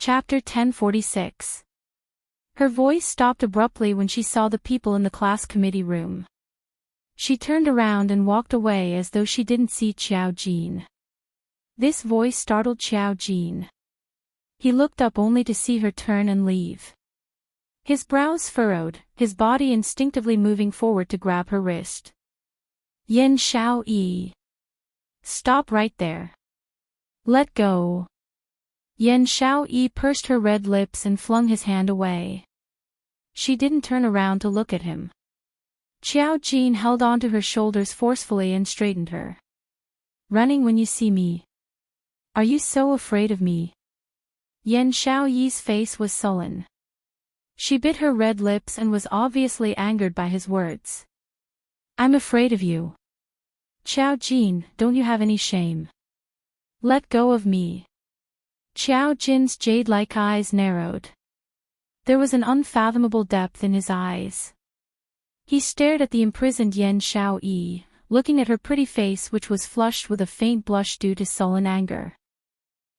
Chapter 1046. Her voice stopped abruptly when she saw the people in the class committee room. She turned around and walked away as though she didn't see Xiao Jin. This voice startled Xiao Jin. He looked up only to see her turn and leave. His brows furrowed, his body instinctively moving forward to grab her wrist. Yen Xiao Yi. Stop right there. Let go. Yen Xiao Yi pursed her red lips and flung his hand away. She didn't turn around to look at him. Xiao Jin held onto her shoulders forcefully and straightened her. Running when you see me. Are you so afraid of me? Yen Xiao Yi's face was sullen. She bit her red lips and was obviously angered by his words. I'm afraid of you. Xiao Jin, don't you have any shame? Let go of me. Xiao Jin's jade-like eyes narrowed. There was an unfathomable depth in his eyes. He stared at the imprisoned Yen Xiao Yi, looking at her pretty face which was flushed with a faint blush due to sullen anger.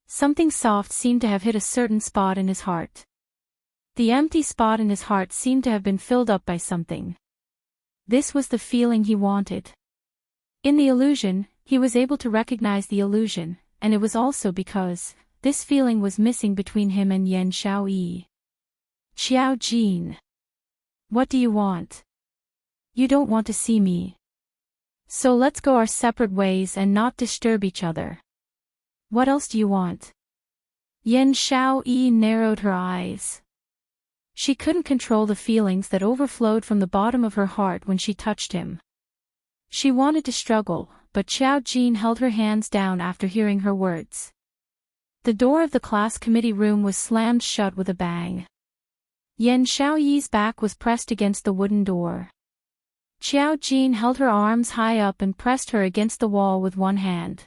Something soft seemed to have hit a certain spot in his heart. The empty spot in his heart seemed to have been filled up by something. This was the feeling he wanted. In the illusion, he was able to recognize the illusion, and it was also because this feeling was missing between him and Yen Xiao Yi. Xiao Jin. What do you want? You don't want to see me. So let's go our separate ways and not disturb each other. What else do you want? Yen Xiao Yi narrowed her eyes. She couldn't control the feelings that overflowed from the bottom of her heart when she touched him. She wanted to struggle, but Xiao Jin held her hands down after hearing her words. The door of the class committee room was slammed shut with a bang. Yen Xiao Yi's back was pressed against the wooden door. Xiao Jin held her arms high up and pressed her against the wall with one hand.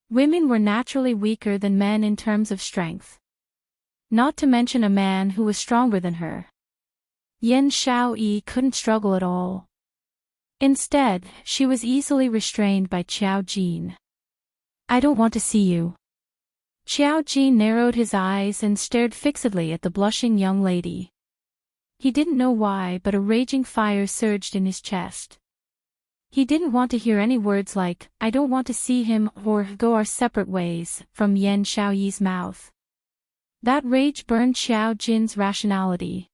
Women were naturally weaker than men in terms of strength. Not to mention a man who was stronger than her. Yen Xiao Yi couldn't struggle at all. Instead, she was easily restrained by Xiao Jin. I don't want to see you. Xiao Jin narrowed his eyes and stared fixedly at the blushing young lady. He didn't know why, but a raging fire surged in his chest. He didn't want to hear any words like, I don't want to see him, or go our separate ways, from Yen Xiao Yi's mouth. That rage burned Xiao Jin's rationality.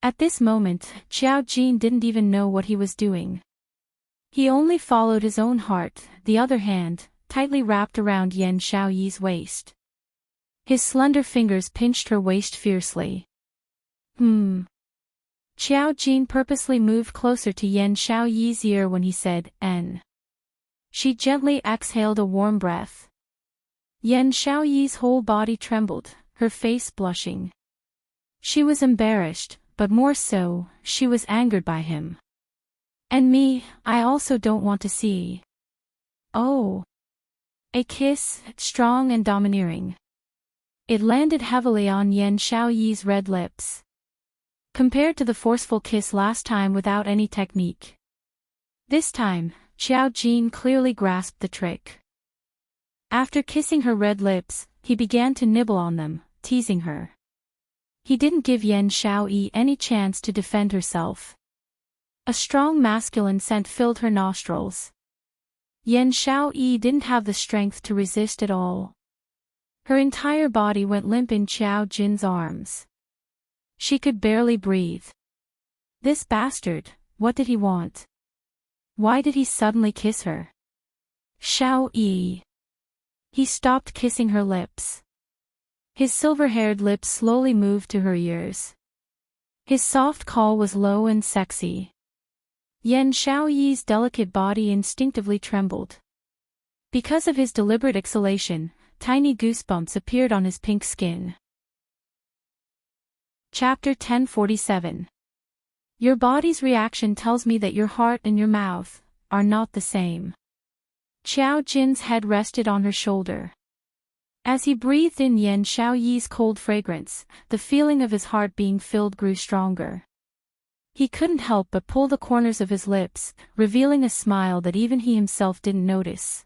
At this moment, Xiao Jin didn't even know what he was doing. He only followed his own heart, the other hand tightly wrapped around Yen Xiao Yi's waist. His slender fingers pinched her waist fiercely. Xiao Jin purposely moved closer to Yen Xiao Yi's ear when he said, N. She gently exhaled a warm breath. Yen Xiao Yi's whole body trembled, her face blushing. She was embarrassed, but more so, she was angered by him. And me, I also don't want to see. Oh. A kiss, strong and domineering. It landed heavily on Yen Xiao Yi's red lips. Compared to the forceful kiss last time without any technique. This time, Xiao Jin clearly grasped the trick. After kissing her red lips, he began to nibble on them, teasing her. He didn't give Yen Xiao Yi any chance to defend herself. A strong masculine scent filled her nostrils. Yen Xiao Yi didn't have the strength to resist at all. Her entire body went limp in Xiao Jin's arms. She could barely breathe. This bastard, what did he want? Why did he suddenly kiss her? Xiao Yi. He stopped kissing her lips. His silver-haired lips slowly moved to her ears. His soft call was low and sexy. Yen Xiao Yi's delicate body instinctively trembled. Because of his deliberate exhalation, tiny goosebumps appeared on his pink skin. Chapter 1047. Your body's reaction tells me that your heart and your mouth are not the same. Xiao Jin's head rested on her shoulder. As he breathed in Yen Xiao Yi's cold fragrance, the feeling of his heart being filled grew stronger. He couldn't help but pull the corners of his lips, revealing a smile that even he himself didn't notice.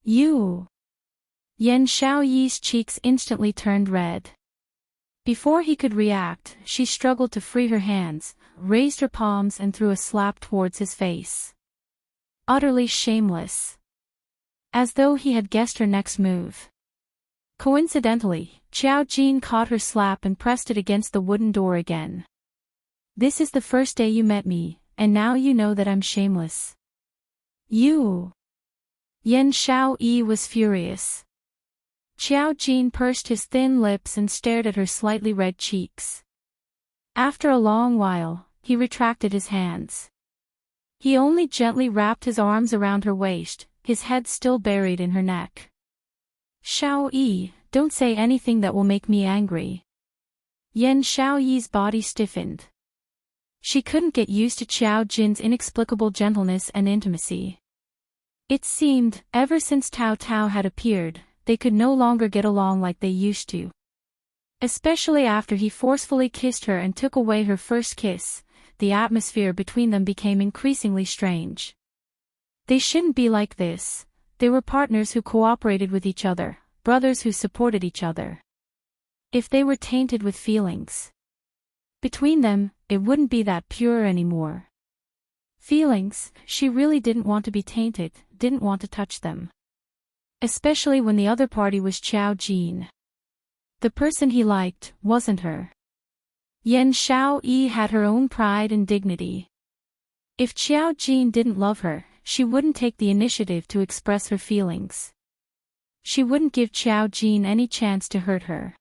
You. Yan Xiaoyi's cheeks instantly turned red. Before he could react, she struggled to free her hands, raised her palms and threw a slap towards his face. Utterly shameless. As though he had guessed her next move. Coincidentally, Qiao Jin caught her slap and pressed it against the wooden door again. This is the first day you met me, and now you know that I'm shameless. You! Yan Xiaoyi was furious. Qiao Jin pursed his thin lips and stared at her slightly red cheeks. After a long while, he retracted his hands. He only gently wrapped his arms around her waist, his head still buried in her neck. Xiaoyi, don't say anything that will make me angry. Yan Xiaoyi's body stiffened. She couldn't get used to Qiao Jin's inexplicable gentleness and intimacy. It seemed, ever since Tao Tao had appeared, they could no longer get along like they used to. Especially after he forcefully kissed her and took away her first kiss, the atmosphere between them became increasingly strange. They shouldn't be like this. They were partners who cooperated with each other, brothers who supported each other. If they were tainted with feelings between them, it wouldn't be that pure anymore. Feelings, she really didn't want to be tainted, didn't want to touch them. Especially when the other party was Qiao Jin. The person he liked wasn't her. Yan Xiaoyi had her own pride and dignity. If Qiao Jin didn't love her, she wouldn't take the initiative to express her feelings. She wouldn't give Qiao Jin any chance to hurt her.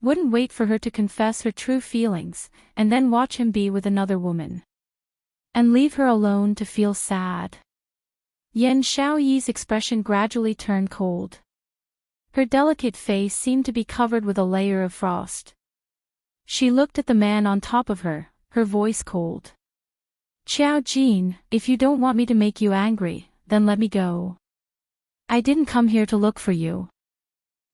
Wouldn't wait for her to confess her true feelings, and then watch him be with another woman. And leave her alone to feel sad. Yan Xiaoyi's expression gradually turned cold. Her delicate face seemed to be covered with a layer of frost. She looked at the man on top of her, her voice cold. Qiao Jin, if you don't want me to make you angry, then let me go. I didn't come here to look for you.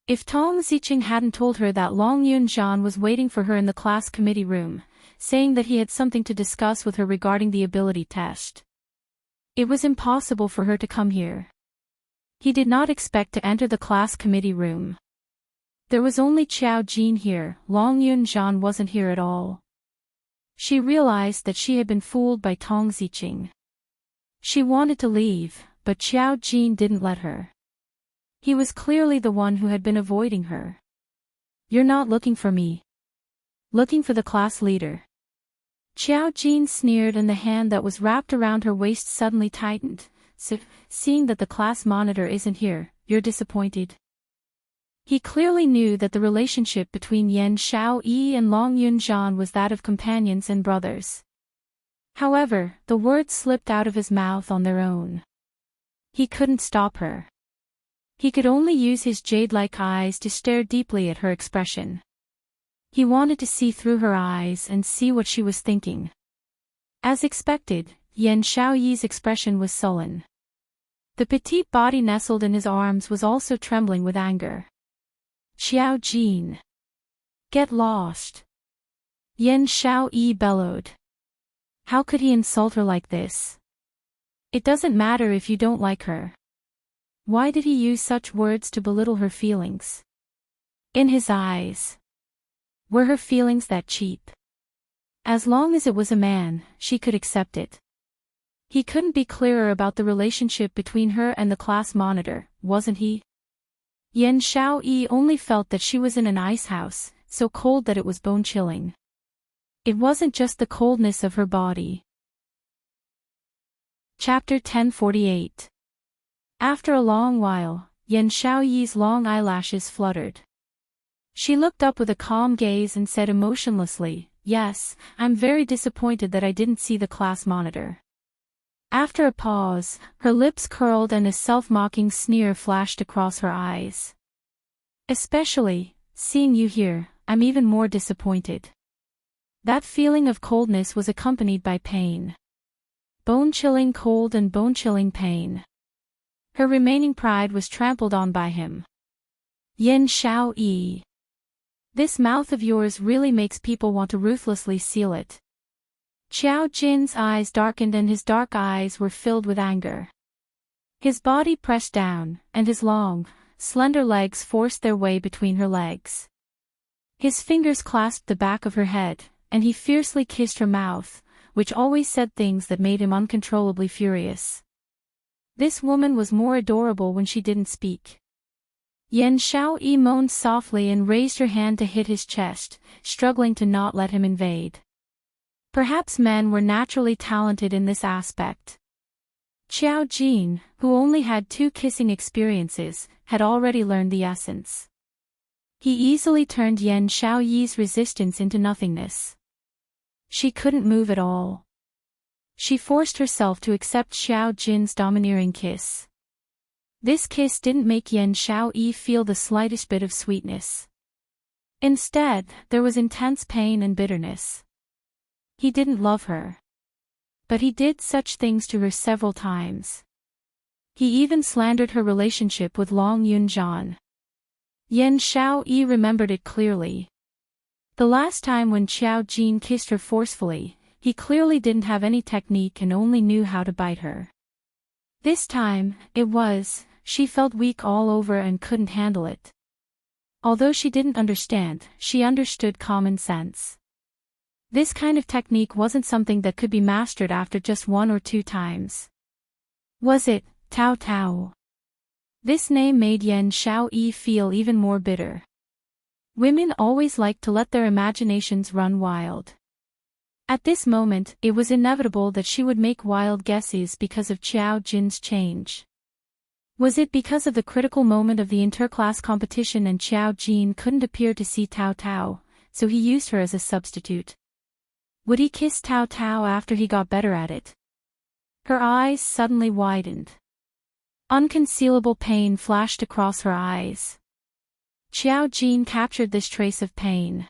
If Tong Ziqing hadn't told her that Long Yunzhan was waiting for her in the class committee room, saying that he had something to discuss with her regarding the ability test, it was impossible for her to come here. He did not expect to enter the class committee room. There was only Qiao Jin here, Long Yunzhan wasn't here at all. She realized that she had been fooled by Tong Ziqing. She wanted to leave, but Qiao Jin didn't let her. He was clearly the one who had been avoiding her. You're not looking for me. Looking for the class leader. Qiao Jin sneered and the hand that was wrapped around her waist suddenly tightened. So, seeing that the class monitor isn't here, you're disappointed. He clearly knew that the relationship between Yan Xiaoyi and Long Yunzhan was that of companions and brothers. However, the words slipped out of his mouth on their own. He couldn't stop her. He could only use his jade-like eyes to stare deeply at her expression. He wanted to see through her eyes and see what she was thinking. As expected, Yan Xiaoyi's expression was sullen. The petite body nestled in his arms was also trembling with anger. Qiao Jin. Get lost. Yan Xiaoyi bellowed. How could he insult her like this? It doesn't matter if you don't like her. Why did he use such words to belittle her feelings? In his eyes, were her feelings that cheap? As long as it was a man, she could accept it. He couldn't be clearer about the relationship between her and the class monitor, wasn't he? Yan Xiaoyi only felt that she was in an ice house, so cold that it was bone-chilling. It wasn't just the coldness of her body. Chapter 1048. After a long while, Yan Xiaoyi's long eyelashes fluttered. She looked up with a calm gaze and said emotionlessly, "Yes, I'm very disappointed that I didn't see the class monitor." After a pause, her lips curled and a self-mocking sneer flashed across her eyes. "Especially, seeing you here, I'm even more disappointed." That feeling of coldness was accompanied by pain. Bone-chilling cold and bone-chilling pain. Her remaining pride was trampled on by him. Yan Xiaoyi. This mouth of yours really makes people want to ruthlessly seal it. Qiao Jin's eyes darkened and his dark eyes were filled with anger. His body pressed down, and his long, slender legs forced their way between her legs. His fingers clasped the back of her head, and he fiercely kissed her mouth, which always said things that made him uncontrollably furious. This woman was more adorable when she didn't speak. Yan Xiaoyi moaned softly and raised her hand to hit his chest, struggling to not let him invade. Perhaps men were naturally talented in this aspect. Qiao Jin, who only had 2 kissing experiences, had already learned the essence. He easily turned Yan Xiaoyi's resistance into nothingness. She couldn't move at all. She forced herself to accept Xiao Jin's domineering kiss. This kiss didn't make Yan Xiaoyi feel the slightest bit of sweetness. Instead, there was intense pain and bitterness. He didn't love her. But he did such things to her several times. He even slandered her relationship with Long Yunzhan. Yan Xiaoyi remembered it clearly. The last time when Qiao Jin kissed her forcefully, he clearly didn't have any technique and only knew how to bite her. This time, she felt weak all over and couldn't handle it. Although she didn't understand, she understood common sense. This kind of technique wasn't something that could be mastered after just 1 or 2 times. Was it, Tao Tao? This name made Yan Xiaoyi feel even more bitter. Women always like to let their imaginations run wild. At this moment, it was inevitable that she would make wild guesses because of Qiao Jin's change. Was it because of the critical moment of the interclass competition and Qiao Jin couldn't appear to see Tao Tao, so he used her as a substitute? Would he kiss Tao Tao after he got better at it? Her eyes suddenly widened. Unconcealable pain flashed across her eyes. Qiao Jin captured this trace of pain.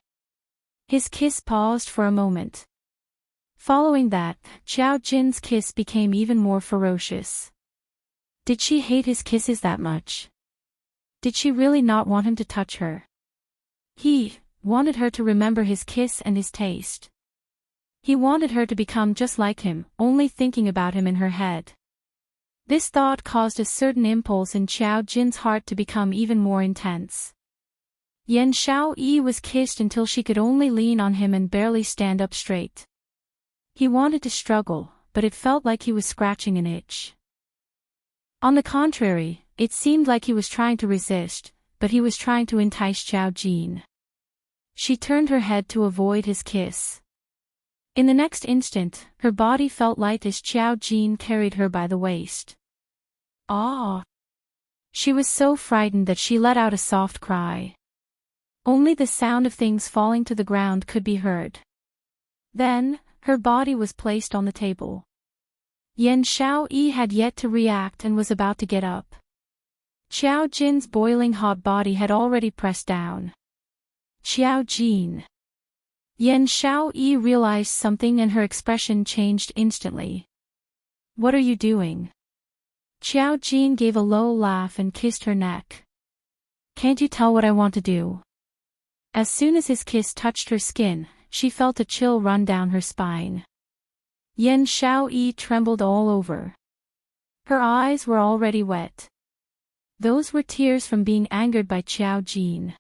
His kiss paused for a moment. Following that, Qiao Jin's kiss became even more ferocious. Did she hate his kisses that much? Did she really not want him to touch her? He wanted her to remember his kiss and his taste. He wanted her to become just like him, only thinking about him in her head. This thought caused a certain impulse in Qiao Jin's heart to become even more intense. Yan Xiaoyi was kissed until she could only lean on him and barely stand up straight. He wanted to struggle, but it felt like he was scratching an itch. On the contrary, it seemed like he was trying to resist, but he was trying to entice Qiao Jin. She turned her head to avoid his kiss. In the next instant, her body felt light as Qiao Jin carried her by the waist. Ah! She was so frightened that she let out a soft cry. Only the sound of things falling to the ground could be heard. Then, her body was placed on the table. Yan Xiaoyi had yet to react and was about to get up. Qiao Jin's boiling hot body had already pressed down. Qiao Jin. Yan Xiaoyi realized something and her expression changed instantly. What are you doing? Qiao Jin gave a low laugh and kissed her neck. Can't you tell what I want to do? As soon as his kiss touched her skin, she felt a chill run down her spine. Yan Xiaoyi trembled all over. Her eyes were already wet. Those were tears from being angered by Qiao Jin.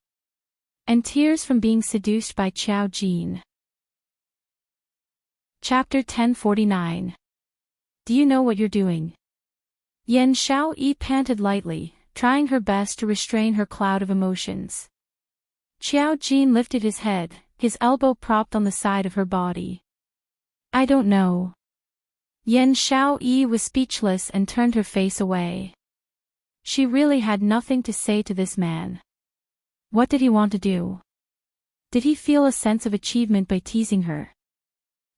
And tears from being seduced by Qiao Jin. Chapter 1049. Do you know what you're doing? Yan Xiaoyi panted lightly, trying her best to restrain her cloud of emotions. Qiao Jin lifted his head, his elbow propped on the side of her body. I don't know. Yan Xiaoyi was speechless and turned her face away. She really had nothing to say to this man. What did he want to do? Did he feel a sense of achievement by teasing her?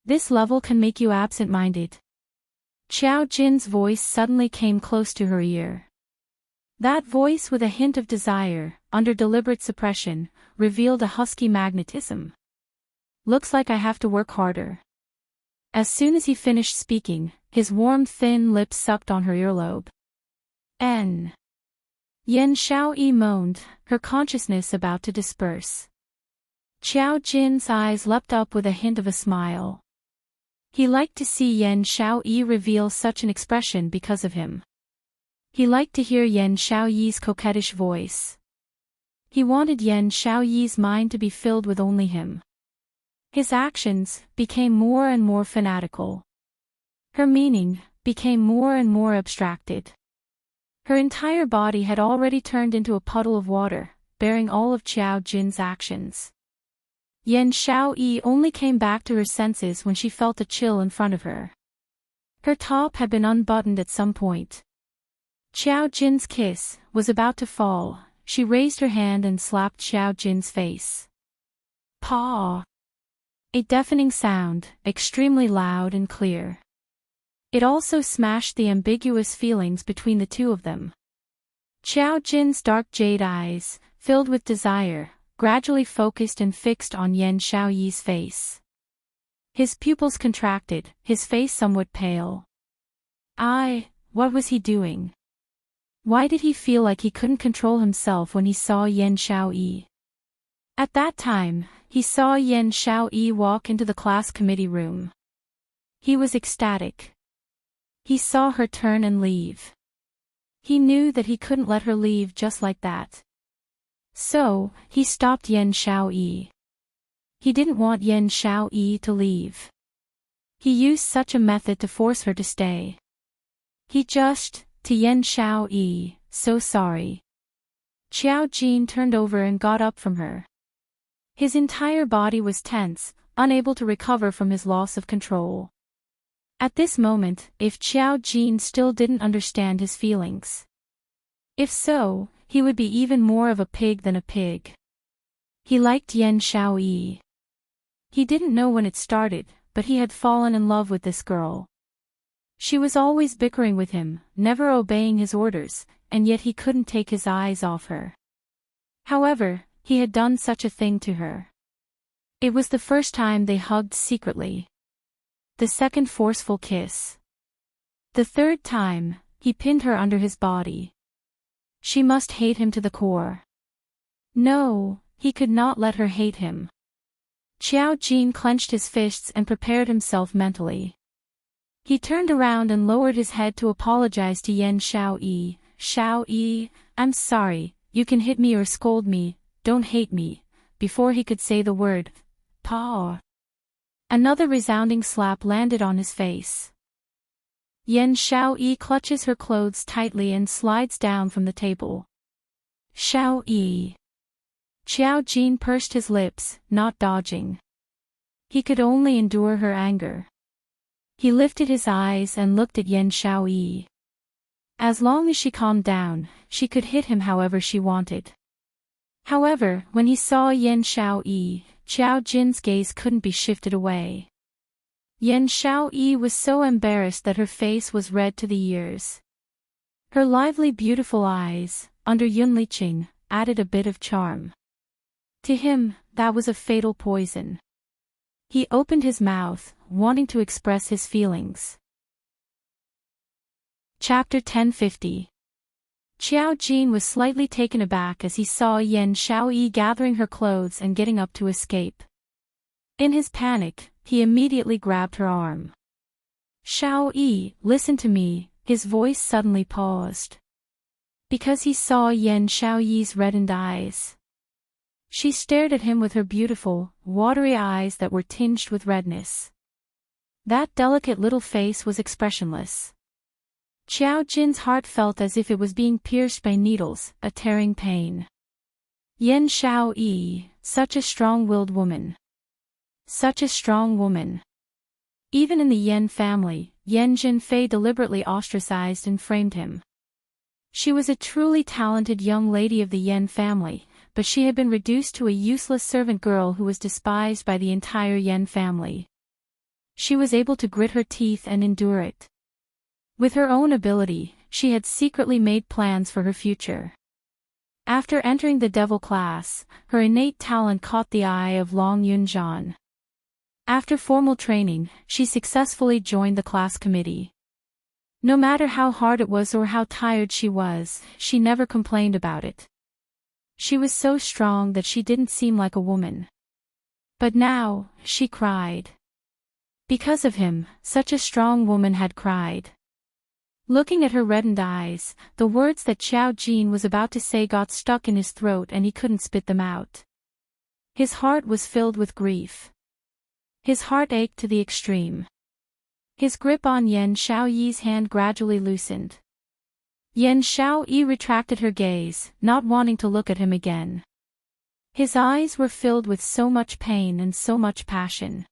This level can make you absent-minded. Qiao Jin's voice suddenly came close to her ear. That voice, with a hint of desire, under deliberate suppression, revealed a husky magnetism. Looks like I have to work harder. As soon as he finished speaking, his warm thin lips sucked on her earlobe. Yan Xiaoyi moaned, her consciousness about to disperse. Qiao Jin's eyes leapt up with a hint of a smile. He liked to see Yan Xiaoyi reveal such an expression because of him. He liked to hear Yan Xiaoyi's coquettish voice. He wanted Yan Xiaoyi's mind to be filled with only him. His actions became more and more fanatical. Her meaning became more and more abstracted. Her entire body had already turned into a puddle of water, bearing all of Qiao Jin's actions. Yan Xiaoyi only came back to her senses when she felt a chill in front of her. Her top had been unbuttoned at some point. Qiao Jin's kiss was about to fall. She raised her hand and slapped Qiao Jin's face. Paw! A deafening sound, extremely loud and clear. It also smashed the ambiguous feelings between the two of them. Qiao Jin's dark jade eyes, filled with desire, gradually focused and fixed on Yan Xiaoyi's face. His pupils contracted, his face somewhat pale. What was he doing? Why did he feel like he couldn't control himself when he saw Yan Xiaoyi? At that time, he saw Yan Xiaoyi walk into the class committee room. He was ecstatic. He saw her turn and leave. He knew that he couldn't let her leave just like that. So, he stopped Yan Xiaoyi. He didn't want Yan Xiaoyi to leave. He used such a method to force her to stay. To Yan Xiaoyi, so sorry. Qiao Jin turned over and got up from her. His entire body was tense, unable to recover from his loss of control. At this moment, if Qiao Jin still didn't understand his feelings. If so, he would be even more of a pig than a pig. He liked Yan Xiaoyi. He didn't know when it started, but he had fallen in love with this girl. She was always bickering with him, never obeying his orders, and yet he couldn't take his eyes off her. However, he had done such a thing to her. It was the first time they hugged secretly. The second forceful kiss. The third time, he pinned her under his body. She must hate him to the core. No, he could not let her hate him. Qiao Jin clenched his fists and prepared himself mentally. He turned around and lowered his head to apologize to Yan Xiaoyi. Xiaoyi, I'm sorry, you can hit me or scold me, don't hate me. Before he could say the word, "Pa." Another resounding slap landed on his face. Yan Xiaoyi clutches her clothes tightly and slides down from the table. Xiaoyi. Qiao Jin pursed his lips, not dodging. He could only endure her anger. He lifted his eyes and looked at Yan Xiaoyi. As long as she calmed down, she could hit him however she wanted. However, when he saw Yan Xiaoyi, Qiao Jin's gaze couldn't be shifted away. Yan Xiaoyi was so embarrassed that her face was red to the ears. Her lively beautiful eyes, under Yunliqing, added a bit of charm. To him, that was a fatal poison. He opened his mouth, wanting to express his feelings. Chapter 1050. Qiao Jin was slightly taken aback as he saw Yan Xiaoyi gathering her clothes and getting up to escape. In his panic, he immediately grabbed her arm. Xiaoyi, listen to me, his voice suddenly paused. Because he saw Yan Xiaoyi's reddened eyes. She stared at him with her beautiful, watery eyes that were tinged with redness. That delicate little face was expressionless. Qiao Jin's heart felt as if it was being pierced by needles, a tearing pain. Yan Xiaoyi, such a strong-willed woman. Such a strong woman. Even in the Yan family, Yan Jinfei deliberately ostracized and framed him. She was a truly talented young lady of the Yan family, but she had been reduced to a useless servant girl who was despised by the entire Yan family. She was able to grit her teeth and endure it. With her own ability, she had secretly made plans for her future. After entering the devil class, her innate talent caught the eye of Long Yunzhan. After formal training, she successfully joined the class committee. No matter how hard it was or how tired she was, she never complained about it. She was so strong that she didn't seem like a woman. But now, she cried. Because of him, such a strong woman had cried. Looking at her reddened eyes, the words that Xiao Jin was about to say got stuck in his throat and he couldn't spit them out. His heart was filled with grief. His heart ached to the extreme. His grip on Yan Xiaoyi's hand gradually loosened. Yan Xiaoyi retracted her gaze, not wanting to look at him again. His eyes were filled with so much pain and so much passion.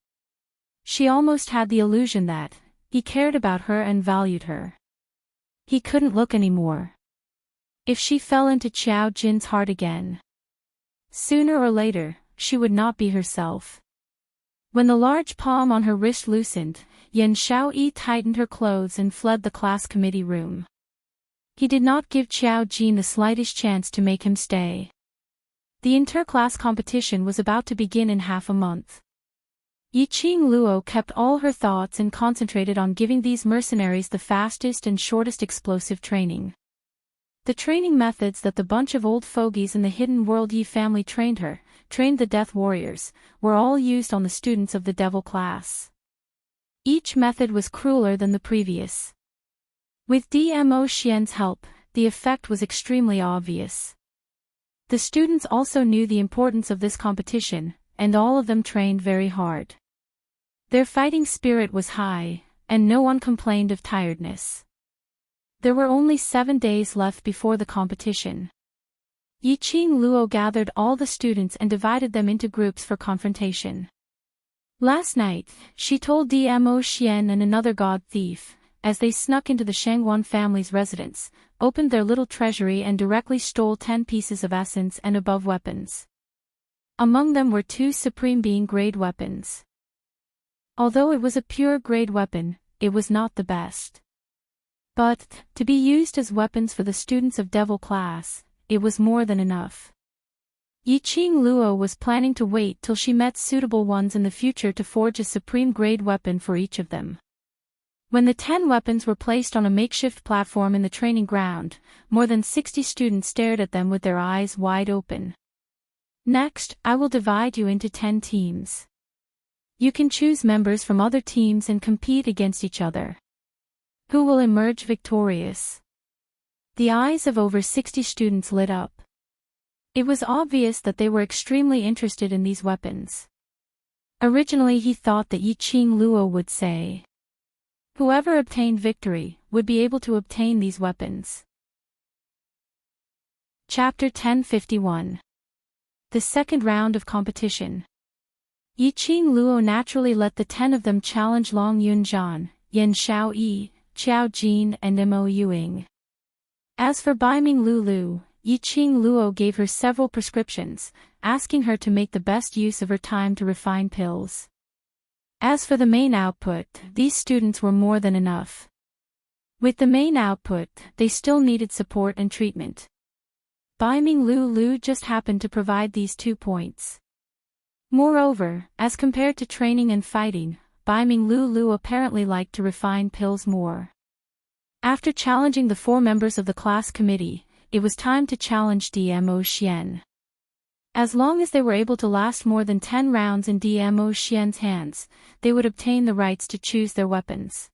She almost had the illusion that he cared about her and valued her. He couldn't look anymore. If she fell into Xiao Jin's heart again, sooner or later, she would not be herself. When the large palm on her wrist loosened, Yan Xiaoyi tightened her clothes and fled the class committee room. He did not give Xiao Jin the slightest chance to make him stay. The interclass competition was about to begin in half a month. Yiqing Luo kept all her thoughts and concentrated on giving these mercenaries the fastest and shortest explosive training. The training methods that the bunch of old fogies in the Hidden World Yi family trained the Death Warriors, were all used on the students of the Devil class. Each method was crueler than the previous. With DMO Xian's help, the effect was extremely obvious. The students also knew the importance of this competition, and all of them trained very hard. Their fighting spirit was high, and no one complained of tiredness. There were only 7 days left before the competition. Yiqing Luo gathered all the students and divided them into groups for confrontation. Last night, she told DMO Xian and another god thief, as they snuck into the Shangguan family's residence, opened their little treasury and directly stole 10 pieces of essence and above weapons. Among them were 2 supreme being grade weapons. Although it was a pure grade weapon, it was not the best. But, to be used as weapons for the students of Devil class, it was more than enough. Yiqing Luo was planning to wait till she met suitable ones in the future to forge a supreme grade weapon for each of them. When the 10 weapons were placed on a makeshift platform in the training ground, more than 60 students stared at them with their eyes wide open. Next, I will divide you into 10 teams. You can choose members from other teams and compete against each other. Who will emerge victorious? The eyes of over 60 students lit up. It was obvious that they were extremely interested in these weapons. Originally he thought that Yiqing Luo would say, whoever obtained victory would be able to obtain these weapons. Chapter 1051. The second round of competition. Yiqing Luo naturally let the 10 of them challenge Long Yunzhan, Yan Xiaoyi, Xiao Jin and Mo Yuing. As for Baiming Lulu, Yiqing Luo gave her several prescriptions, asking her to make the best use of her time to refine pills. As for the main output, these students were more than enough. With the main output, they still needed support and treatment. Baiming Lulu just happened to provide these 2 points. Moreover, as compared to training and fighting, Baiming Lulu apparently liked to refine pills more. After challenging the 4 members of the class committee, it was time to challenge DMO Xian. As long as they were able to last more than 10 rounds in DMO Xian's hands, they would obtain the rights to choose their weapons.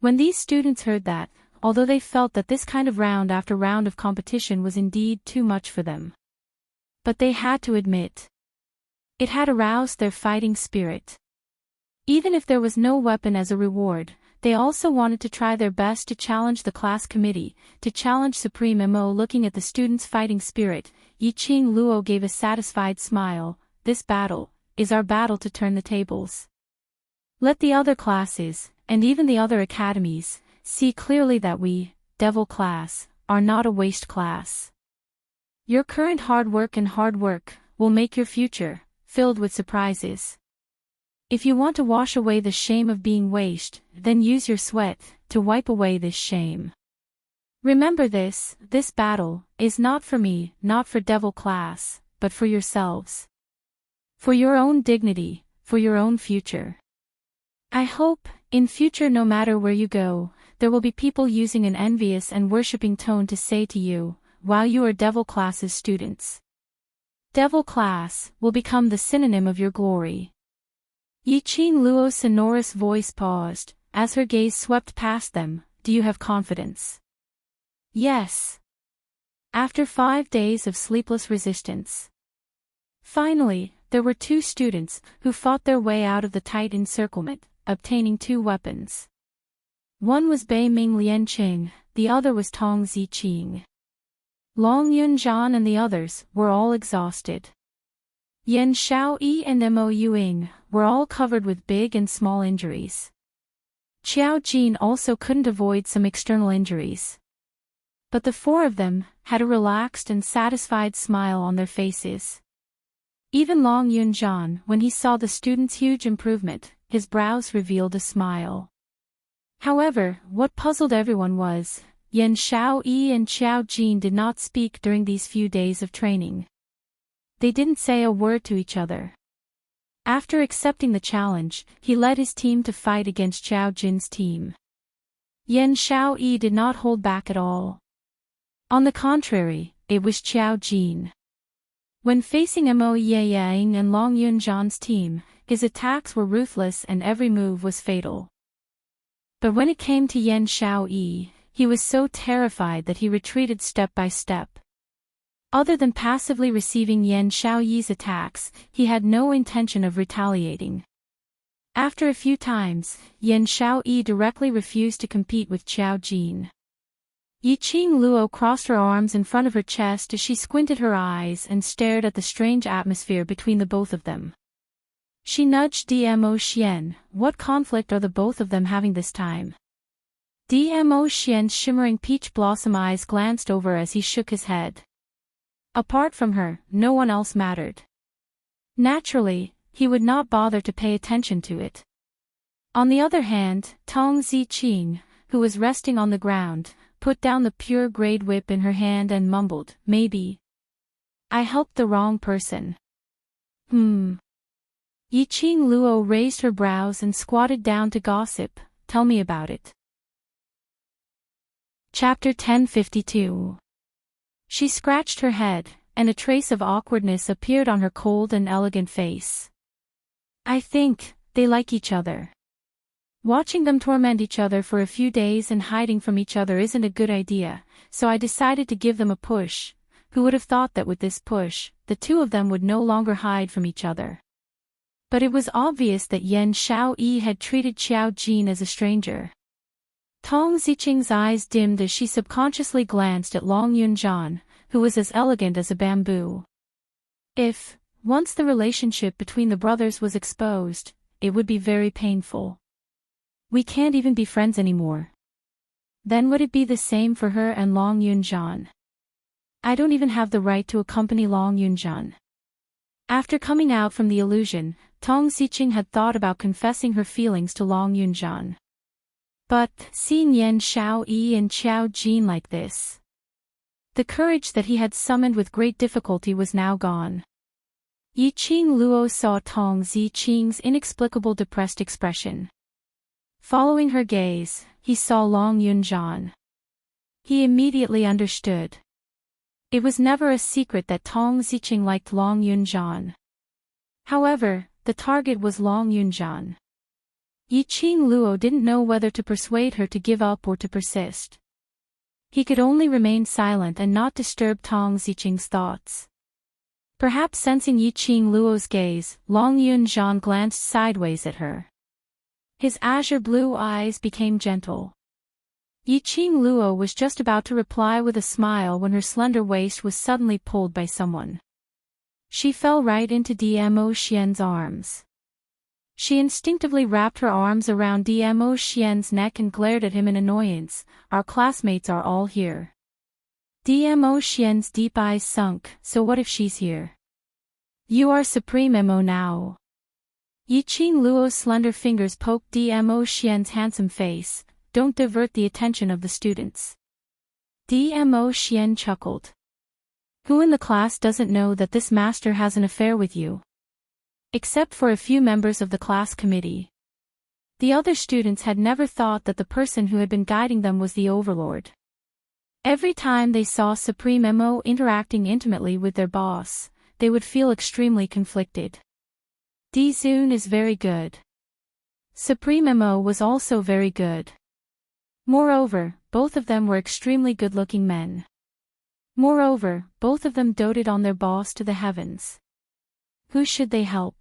When these students heard that, although they felt that this kind of round after round of competition was indeed too much for them, but they had to admit, it had aroused their fighting spirit. Even if there was no weapon as a reward, they also wanted to try their best to challenge the class committee, to challenge Supreme Mo. Looking at the students' fighting spirit, Yiqing Luo gave a satisfied smile. This battle is our battle to turn the tables. Let the other classes, and even the other academies, see clearly that we, Devil class, are not a waste class. Your current hard work will make your future filled with surprises. If you want to wash away the shame of being waste, then use your sweat to wipe away this shame. Remember this battle is not for me, not for Devil class, but for yourselves. For your own dignity, for your own future. I hope, in future no matter where you go, there will be people using an envious and worshipping tone to say to you, while you are Devil class's students. Devil class will become the synonym of your glory. Yiqing Luo's sonorous voice paused, as her gaze swept past them, do you have confidence? Yes. After 5 days of sleepless resistance. Finally, there were 2 students who fought their way out of the tight encirclement, obtaining 2 weapons. One was Bei Ming Lianqing, the other was Tong Ziqing. Long Yunzhan and the others were all exhausted. Yan Shaoyi and Mo Yuing were all covered with big and small injuries. Qiao Jin also couldn't avoid some external injuries. But the 4 of them had a relaxed and satisfied smile on their faces. Even Long Yunzhan, when he saw the students' huge improvement, his brows revealed a smile. However, what puzzled everyone was, Yan Shaoyi and Qiao Jin did not speak during these few days of training. They didn't say a word to each other. After accepting the challenge, he led his team to fight against Qiao Jin's team. Yan Shaoyi did not hold back at all. On the contrary, it was Qiao Jin. When facing Mo Yeyang and Long Yunzhan's team, his attacks were ruthless and every move was fatal. But when it came to Yan Shaoyi, he was so terrified that he retreated step by step. Other than passively receiving Yan Shaoyi's attacks, he had no intention of retaliating. After a few times, Yan Shaoyi directly refused to compete with Qiao Jin. Yiqing Luo crossed her arms in front of her chest as she squinted her eyes and stared at the strange atmosphere between the both of them. She nudged Dmo Xian. What conflict are the both of them having this time? Dmo Xian's shimmering peach blossom eyes glanced over as he shook his head. Apart from her, no one else mattered. Naturally, he would not bother to pay attention to it. On the other hand, Tong Ziqing, who was resting on the ground, put down the pure grade whip in her hand and mumbled, "Maybe I helped the wrong person." Yiqing Luo raised her brows and squatted down to gossip. "Tell me about it." Chapter 1052. She scratched her head, and a trace of awkwardness appeared on her cold and elegant face. "I think they like each other. Watching them torment each other for a few days and hiding from each other isn't a good idea, so I decided to give them a push." Who would have thought that with this push, the 2 of them would no longer hide from each other? But it was obvious that Yan Shaoyi had treated Qiao Jin as a stranger. Tong Ziqing's eyes dimmed as she subconsciously glanced at Long Yunzhan, who was as elegant as a bamboo. If, once the relationship between the brothers was exposed, it would be very painful. "We can't even be friends anymore." Then would it be the same for her and Long Yunzhan? "I don't even have the right to accompany Long Yunzhan." After coming out from the illusion, Tong Ziqing had thought about confessing her feelings to Long Yunzhan. But, seeing Yan Shaoyi and Qiao Jin like this, the courage that he had summoned with great difficulty was now gone. Yiqing Luo saw Tong Ziqing's inexplicable depressed expression. Following her gaze, he saw Long Yunzhan. He immediately understood. It was never a secret that Tong Ziqing liked Long Yunzhan. However, the target was Long Yunzhan. Yiqing Luo didn't know whether to persuade her to give up or to persist. He could only remain silent and not disturb Tong Ziqing's thoughts. Perhaps sensing Yiqing Luo's gaze, Long Yunzhan glanced sideways at her. His azure blue eyes became gentle. Yiqing Luo was just about to reply with a smile when her slender waist was suddenly pulled by someone. She fell right into Dmo Xian's arms. She instinctively wrapped her arms around Dmo Xian's neck and glared at him in annoyance. "Our classmates are all here." Dmo Xian's deep eyes sunk. "So what if she's here? You are Supreme Mo now." Yiqing Luo's slender fingers poked Dmo Xian's handsome face. "Don't divert the attention of the students." Dmo Xian chuckled. "Who in the class doesn't know that this master has an affair with you? Except for a few members of the class committee. The other students had never thought that the person who had been guiding them was the overlord. Every time they saw Supreme Mo interacting intimately with their boss, they would feel extremely conflicted. Dizun is very good. Supreme Mo was also very good. Moreover, both of them were extremely good-looking men. Moreover, both of them doted on their boss to the heavens. Who should they help?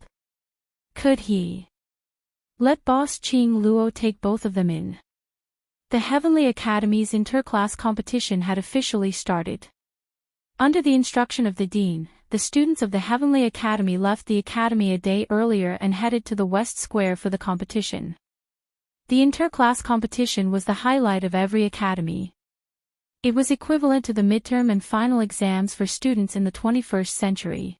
Could he let boss Qing Luo take both of them in? The Heavenly Academy's interclass competition had officially started. Under the instruction of the dean, the students of the Heavenly Academy left the academy a day earlier and headed to the West Square for the competition. The interclass competition was the highlight of every academy. It was equivalent to the midterm and final exams for students in the 21st century.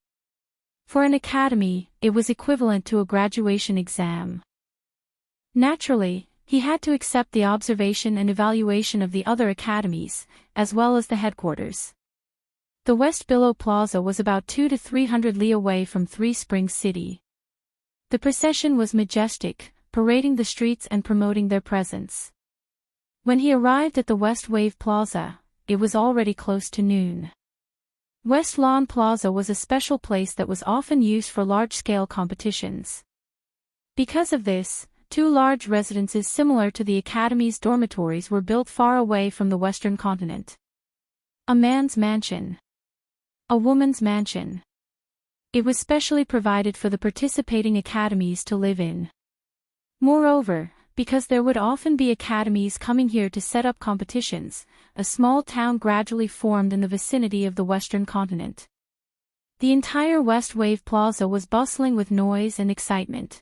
For an academy, it was equivalent to a graduation exam. Naturally, he had to accept the observation and evaluation of the other academies, as well as the headquarters. The West Billow Plaza was about 200 to 300 li away from Three Springs City. The procession was majestic, parading the streets and promoting their presence. When he arrived at the West Wave Plaza, it was already close to noon. West Lawn Plaza was a special place that was often used for large-scale competitions. Because of this, two large residences similar to the Academy's dormitories were built far away from the Western continent. A man's mansion. A woman's mansion. It was specially provided for the participating academies to live in. Moreover, because there would often be academies coming here to set up competitions, a small town gradually formed in the vicinity of the Western continent. The entire West Wave Plaza was bustling with noise and excitement.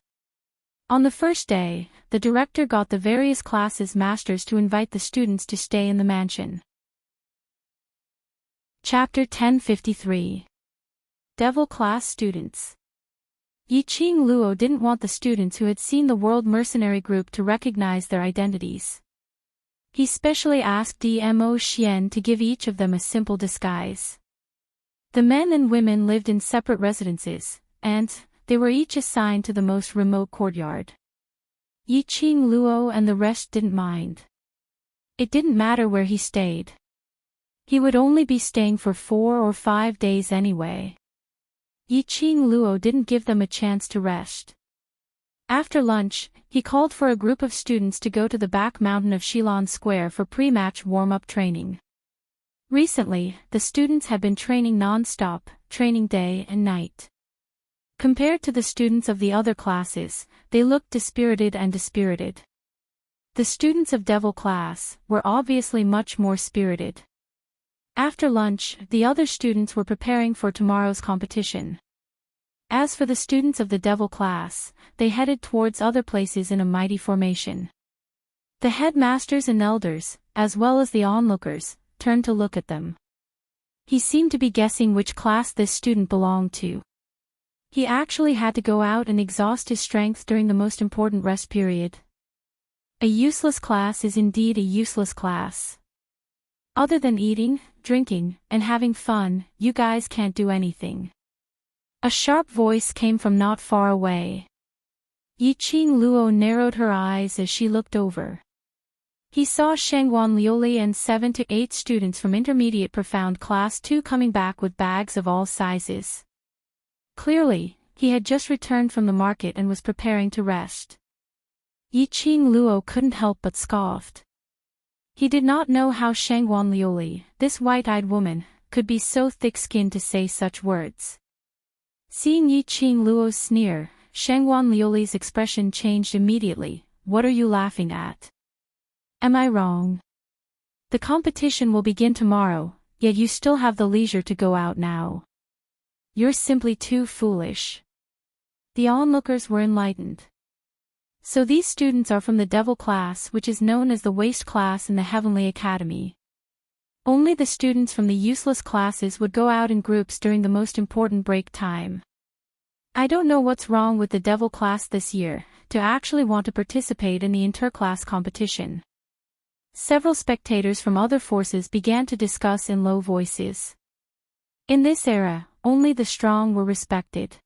On the first day, the director got the various classes masters to invite the students to stay in the mansion. Chapter 1053. Devil Class Students. Yiqing Luo didn't want the students who had seen the World Mercenary Group to recognize their identities. He specially asked Dmo Xian to give each of them a simple disguise. The men and women lived in separate residences, and they were each assigned to the most remote courtyard. Yiqing Luo and the rest didn't mind. It didn't matter where he stayed. He would only be staying for 4 or 5 days anyway. Yiqing Luo didn't give them a chance to rest. After lunch, he called for a group of students to go to the back mountain of Shilin Square for pre-match warm-up training. Recently, the students had been training non-stop, training day and night. Compared to the students of the other classes, they looked dispirited and dispirited. The students of Devil class were obviously much more spirited. After lunch, the other students were preparing for tomorrow's competition. As for the students of the Devil class, they headed towards other places in a mighty formation. The headmasters and elders, as well as the onlookers, turned to look at them. He seemed to be guessing which class this student belonged to. He actually had to go out and exhaust his strength during the most important rest period. A useless class is indeed a useless class. Other than eating, drinking, and having fun, you guys can't do anything. A sharp voice came from not far away. Yiqing Luo narrowed her eyes as she looked over. He saw Shangguan Liuli and 7 to 8 students from Intermediate Profound Class 2 coming back with bags of all sizes. Clearly, he had just returned from the market and was preparing to rest. Yiqing Luo couldn't help but scoffed. He did not know how Shangguan Liuli, this white-eyed woman, could be so thick-skinned to say such words. Seeing Yiqing Luo's sneer, Shangguan Liuli's expression changed immediately. What are you laughing at? Am I wrong? The competition will begin tomorrow, yet you still have the leisure to go out now. You're simply too foolish. The onlookers were enlightened. So these students are from the Devil class, which is known as the Waste class in the Heavenly Academy. Only the students from the useless classes would go out in groups during the most important break time. I don't know what's wrong with the Devil class this year, to actually want to participate in the interclass competition. Several spectators from other forces began to discuss in low voices. In this era, only the strong were respected.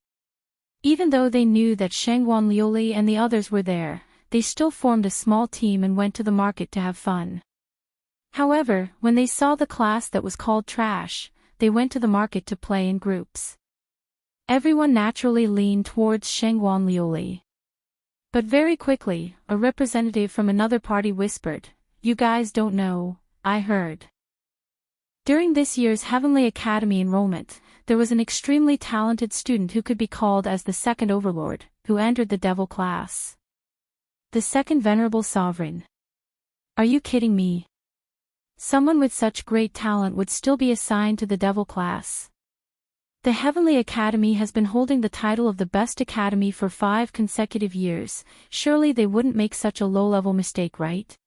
Even though they knew that Shangguan Liuli and the others were there, they still formed a small team and went to the market to have fun. However, when they saw the class that was called trash, they went to the market to play in groups. Everyone naturally leaned towards Shangguan Liuli. But very quickly, a representative from another party whispered, You guys don't know, I heard. During this year's Heavenly Academy enrollment, there was an extremely talented student who could be called as the second overlord, who entered the devil class. The second venerable sovereign. Are you kidding me? Someone with such great talent would still be assigned to the devil class. The Heavenly Academy has been holding the title of the best academy for 5 consecutive years. Surely they wouldn't make such a low-level mistake, right?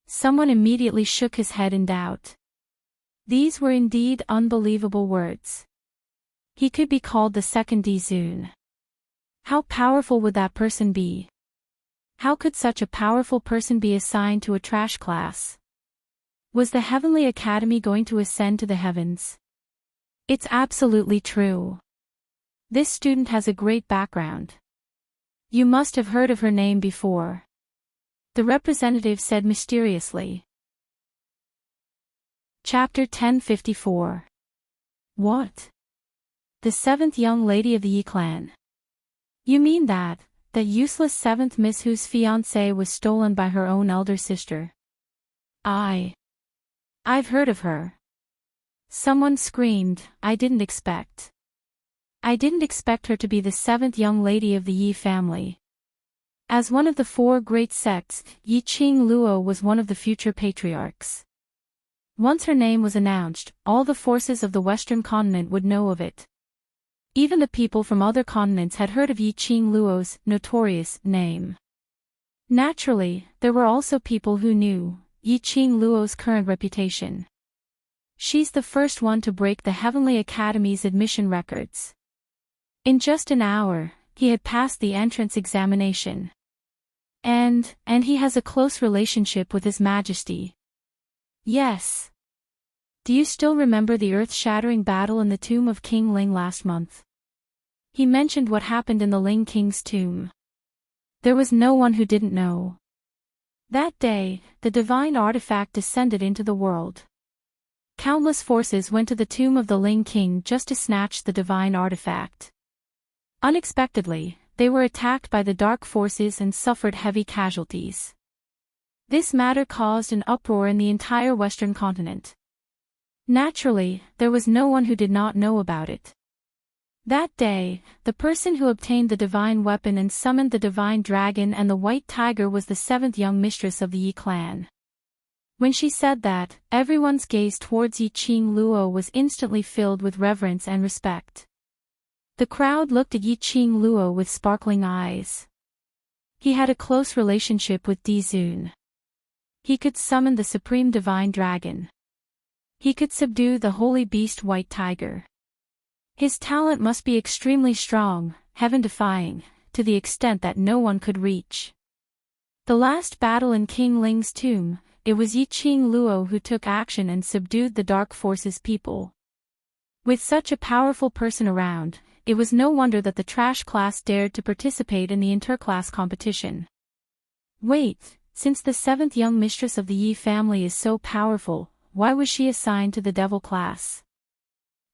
Someone immediately shook his head in doubt. These were indeed unbelievable words. He could be called the second Dizun. How powerful would that person be? How could such a powerful person be assigned to a trash class? Was the Heavenly Academy going to ascend to the heavens? It's absolutely true. This student has a great background. You must have heard of her name before. The representative said mysteriously. Chapter 1054. What? The 7th young lady of the Yi clan. You mean that useless 7th miss whose fiancé was stolen by her own elder sister? I've heard of her. Someone screamed. I didn't expect her to be the 7th young lady of the Yi family. As one of the 4 great sects, Yi Qing Luo was one of the future patriarchs. Once her name was announced, all the forces of the Western continent would know of it. Even the people from other continents had heard of Yi Qing Luo's notorious name. Naturally, there were also people who knew Yi Qing Luo's current reputation. She's the first one to break the Heavenly Academy's admission records. In just an hour, he had passed the entrance examination. And he has a close relationship with His Majesty. Yes. Do you still remember the earth-shattering battle in the tomb of King Ling last month? He mentioned what happened in the Ling King's tomb. There was no one who didn't know. That day, the divine artifact descended into the world. Countless forces went to the tomb of the Ling King just to snatch the divine artifact. Unexpectedly, they were attacked by the dark forces and suffered heavy casualties. This matter caused an uproar in the entire Western continent. Naturally, there was no one who did not know about it. That day, the person who obtained the divine weapon and summoned the divine dragon and the white tiger was the 7th young mistress of the Yi clan. When she said that, everyone's gaze towards Yi Qing Luo was instantly filled with reverence and respect. The crowd looked at Yi Qing Luo with sparkling eyes. He had a close relationship with Dizun. He could summon the supreme divine dragon. He could subdue the holy beast white tiger. His talent must be extremely strong, heaven-defying, to the extent that no one could reach. The last battle in King Ling's tomb, it was Yi Qing Luo who took action and subdued the dark forces people. With such a powerful person around, it was no wonder that the trash class dared to participate in the interclass competition. Wait, since the 7th young mistress of the Yi family is so powerful, why was she assigned to the devil class?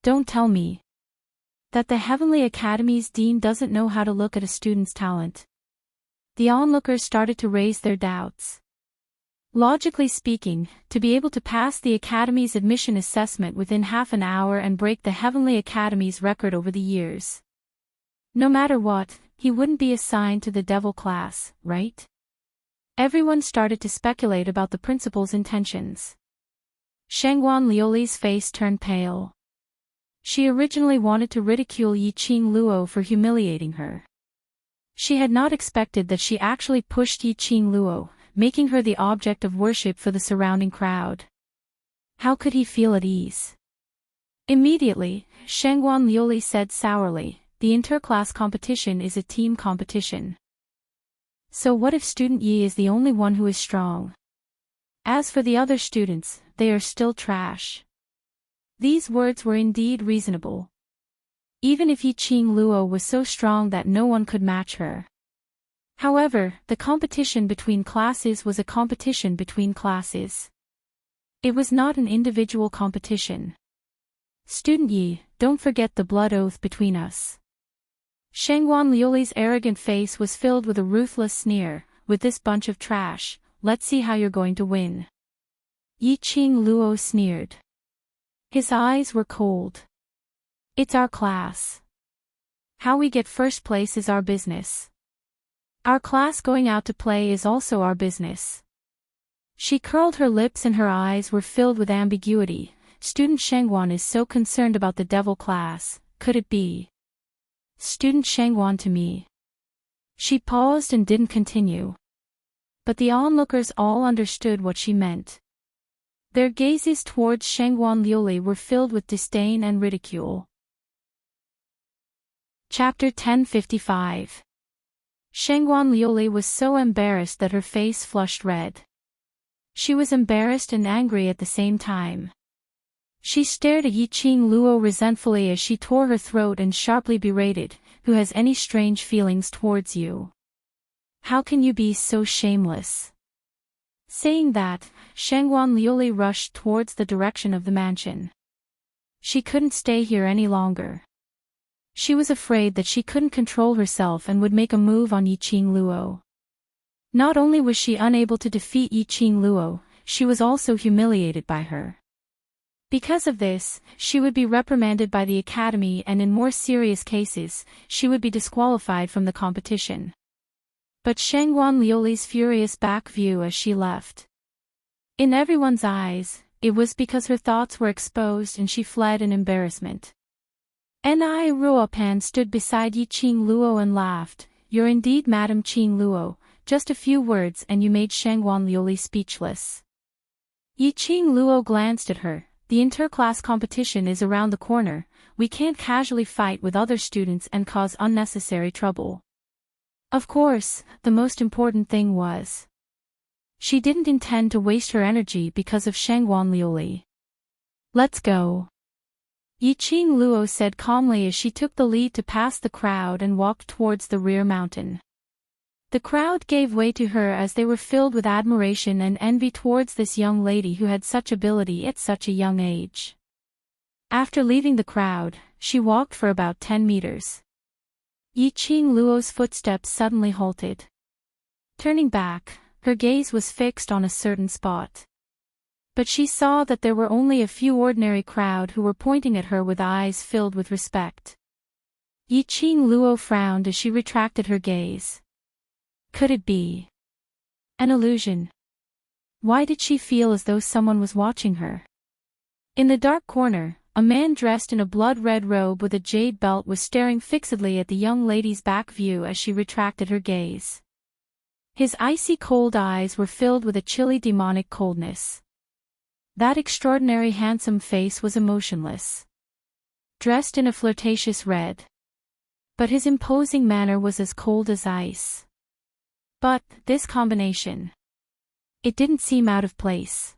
Don't tell me that the Heavenly Academy's dean doesn't know how to look at a student's talent. The onlookers started to raise their doubts. Logically speaking, to be able to pass the Academy's admission assessment within half an hour and break the Heavenly Academy's record over the years. No matter what, he wouldn't be assigned to the devil class, right? Everyone started to speculate about the principal's intentions. Shangguan Liuli's face turned pale. She originally wanted to ridicule Yi Qing Luo for humiliating her. She had not expected that she actually pushed Yi Qing Luo, making her the object of worship for the surrounding crowd. How could he feel at ease? Immediately, Shangguan Liuli said sourly, the interclass competition is a team competition. So what if student Yi is the only one who is strong? As for the other students, they are still trash. These words were indeed reasonable. Even if Yi Qing Luo was so strong that no one could match her. However, the competition between classes was a competition between classes. It was not an individual competition. Student Yi, don't forget the blood oath between us. Shangguan Liuli's arrogant face was filled with a ruthless sneer. With this bunch of trash, let's see how you're going to win. Yiqing Luo sneered. His eyes were cold. It's our class. How we get first place is our business. Our class going out to play is also our business. She curled her lips and her eyes were filled with ambiguity. Student Shengwan is so concerned about the devil class, could it be? Student Shengwan to me. She paused and didn't continue. But the onlookers all understood what she meant. Their gazes towards Shengwan Liuli were filled with disdain and ridicule. Chapter 1055. Shengwan Liuli was so embarrassed that her face flushed red. She was embarrassed and angry at the same time. She stared at Yiqing Luo resentfully as she tore her throat and sharply berated, "Who has any strange feelings towards you? How can you be so shameless?" Saying that, Shengwan Liuli rushed towards the direction of the mansion. She couldn't stay here any longer. She was afraid that she couldn't control herself and would make a move on Yiqing Luo. Not only was she unable to defeat Yiqing Luo, she was also humiliated by her. Because of this, she would be reprimanded by the academy and in more serious cases, she would be disqualified from the competition. But Shengwan Liuli's furious back view as she left. In everyone's eyes, it was because her thoughts were exposed and she fled in embarrassment. Ni Ruopan stood beside Yiqing Luo and laughed. "You're indeed Madam Qing Luo, just a few words and you made Shengwan Liuli speechless." Yiqing Luo glanced at her. "The interclass competition is around the corner, we can't casually fight with other students and cause unnecessary trouble." Of course, the most important thing was, she didn't intend to waste her energy because of Shengwan Liuli. "Let's go," Yiqing Luo said calmly as she took the lead to pass the crowd and walked towards the rear mountain. The crowd gave way to her as they were filled with admiration and envy towards this young lady who had such ability at such a young age. After leaving the crowd, she walked for about 10 meters. Yiqing Luo's footsteps suddenly halted. Turning back, her gaze was fixed on a certain spot. But she saw that there were only a few ordinary crowd who were pointing at her with eyes filled with respect. Yiqing Luo frowned as she retracted her gaze. Could it be an illusion? Why did she feel as though someone was watching her? In the dark corner, a man dressed in a blood-red robe with a jade belt was staring fixedly at the young lady's back view as she retracted her gaze. His icy cold eyes were filled with a chilly demonic coldness. That extraordinary handsome face was emotionless. Dressed in a flirtatious red. But his imposing manner was as cold as ice. But, this combination. It didn't seem out of place.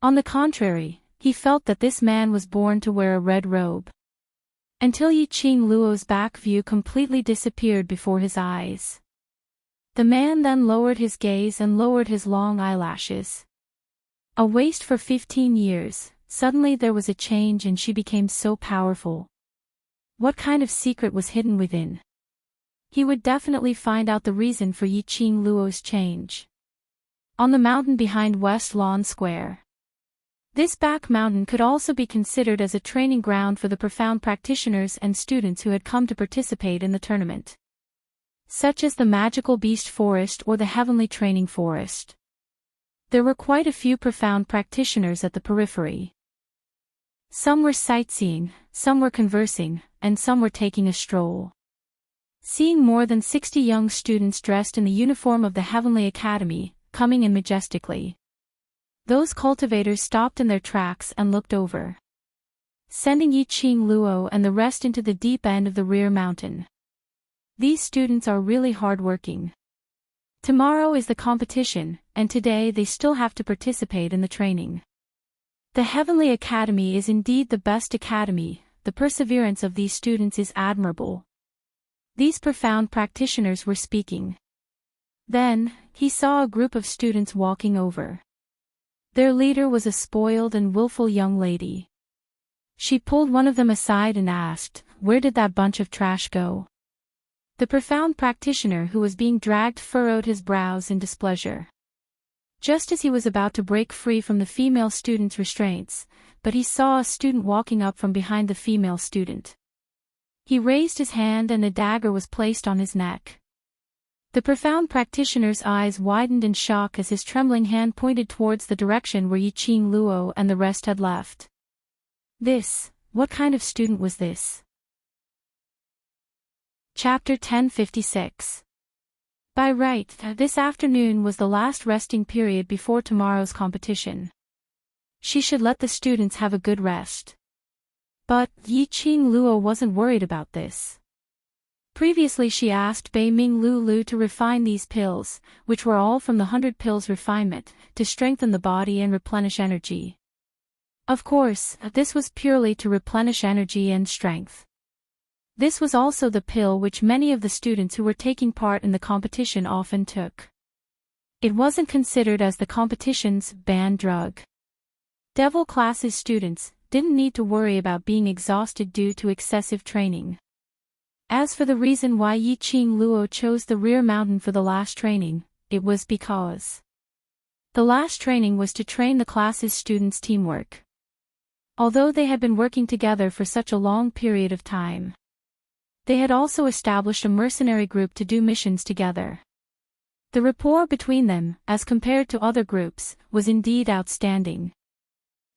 On the contrary, he felt that this man was born to wear a red robe. Until Yiqing Luo's back view completely disappeared before his eyes. The man then lowered his gaze and lowered his long eyelashes. A waste for 15 years, suddenly there was a change and she became so powerful. What kind of secret was hidden within? He would definitely find out the reason for Yiqing Luo's change. On the mountain behind West Lawn Square. This back mountain could also be considered as a training ground for the profound practitioners and students who had come to participate in the tournament. Such as the magical beast forest or the heavenly training forest. There were quite a few profound practitioners at the periphery. Some were sightseeing, some were conversing, and some were taking a stroll. Seeing more than 60 young students dressed in the uniform of the Heavenly Academy, coming in majestically. Those cultivators stopped in their tracks and looked over. Sending Yiqing Luo and the rest into the deep end of the rear mountain. These students are really hard-working. Tomorrow is the competition, and today they still have to participate in the training. The Heavenly Academy is indeed the best academy, the perseverance of these students is admirable. These profound practitioners were speaking. Then, he saw a group of students walking over. Their leader was a spoiled and willful young lady. She pulled one of them aside and asked, "Where did that bunch of trash go?" The profound practitioner who was being dragged furrowed his brows in displeasure. Just as he was about to break free from the female student's restraints, but he saw a student walking up from behind the female student. He raised his hand and a dagger was placed on his neck. The profound practitioner's eyes widened in shock as his trembling hand pointed towards the direction where Yi-Ching Luo and the rest had left. What kind of student was this? Chapter 1056. By right, this afternoon was the last resting period before tomorrow's competition. She should let the students have a good rest. But Yi-Ching Luo wasn't worried about this. Previously she asked Bei Ming Lu to refine these pills, which were all from the 100 pills refinement, to strengthen the body and replenish energy. Of course, this was purely to replenish energy and strength. This was also the pill which many of the students who were taking part in the competition often took. It wasn't considered as the competition's banned drug. Devil classes students didn't need to worry about being exhausted due to excessive training. As for the reason why Yi-Ching Luo chose the rear mountain for the last training, it was because the last training was to train the class's students' teamwork. Although they had been working together for such a long period of time, they had also established a mercenary group to do missions together. The rapport between them, as compared to other groups, was indeed outstanding.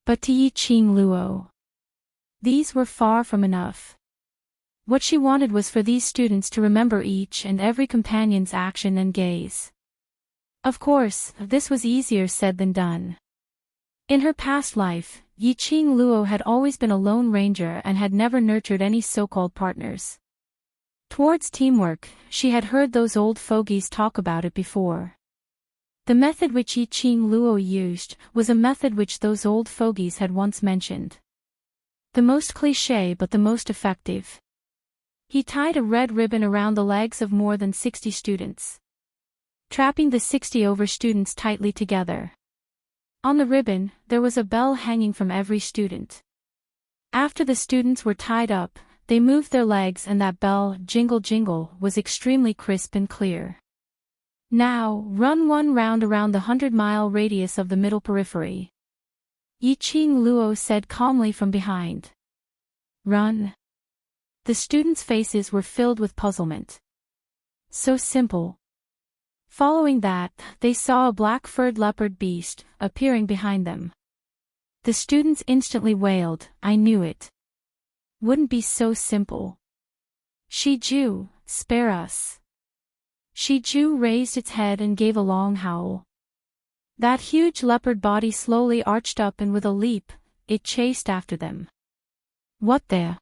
But to Yi-Ching Luo, these were far from enough. What she wanted was for these students to remember each and every companion's action and gaze. Of course, this was easier said than done. In her past life, Yi-Ching Luo had always been a lone ranger and had never nurtured any so-called partners. Towards teamwork, she had heard those old fogies talk about it before. The method which Yi-Ching Luo used was a method which those old fogies had once mentioned. The most cliché but the most effective. He tied a red ribbon around the legs of more than 60 students, trapping the 60 students tightly together. On the ribbon, there was a bell hanging from every student. After the students were tied up, they moved their legs and that bell, jingle jingle, was extremely crisp and clear. Now, run one round around the 100-mile radius of the middle periphery. Yi-Ching Luo said calmly from behind. Run. The students' faces were filled with puzzlement. So simple. Following that, they saw a black-furred leopard beast appearing behind them. The students instantly wailed, I knew it. Wouldn't be so simple. Shiju, spare us. Shiju raised its head and gave a long howl. That huge leopard body slowly arched up and with a leap, it chased after them. What the?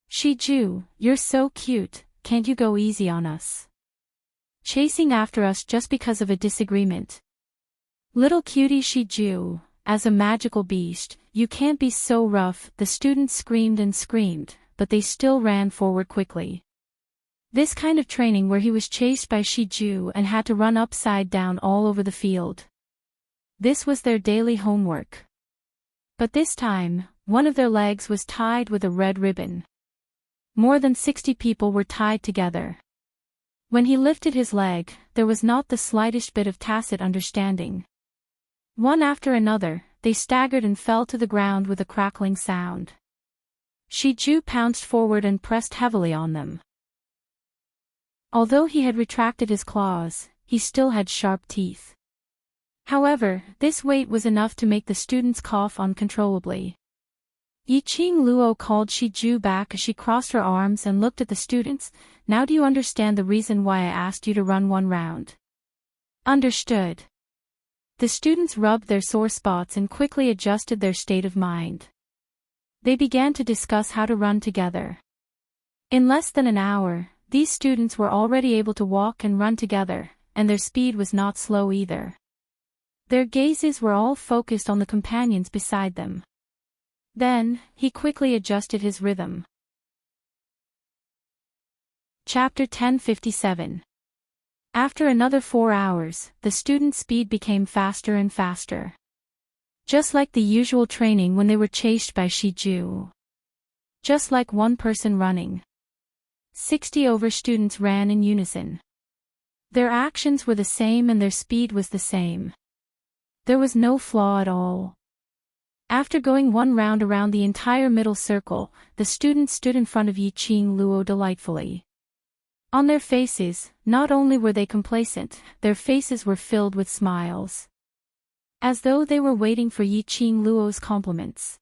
Shiju, you're so cute, can't you go easy on us? Chasing after us just because of a disagreement. Little cutie Shiju, as a magical beast, you can't be so rough, the students screamed and screamed, but they still ran forward quickly. This kind of training where he was chased by Shiju and had to run upside down all over the field. This was their daily homework. But this time, one of their legs was tied with a red ribbon. More than 60 people were tied together. When he lifted his leg, there was not the slightest bit of tacit understanding. One after another, they staggered and fell to the ground with a crackling sound. Shiju pounced forward and pressed heavily on them. Although he had retracted his claws, he still had sharp teeth. However, this weight was enough to make the students cough uncontrollably. Yi-Ching Luo called Shiju back as she crossed her arms and looked at the students. Now do you understand the reason why I asked you to run one round? Understood. The students rubbed their sore spots and quickly adjusted their state of mind. They began to discuss how to run together. In less than an hour, these students were already able to walk and run together, and their speed was not slow either. Their gazes were all focused on the companions beside them. Then, he quickly adjusted his rhythm. Chapter 1057. After another 4 hours, the students' speed became faster and faster. Just like the usual training when they were chased by Shiju. Just like one person running. 60 students ran in unison. Their actions were the same and their speed was the same. There was no flaw at all. After going one round around the entire middle circle, the students stood in front of Yi Qing Luo delightfully. On their faces, not only were they complacent, their faces were filled with smiles. As though they were waiting for Yi Qing Luo's compliments.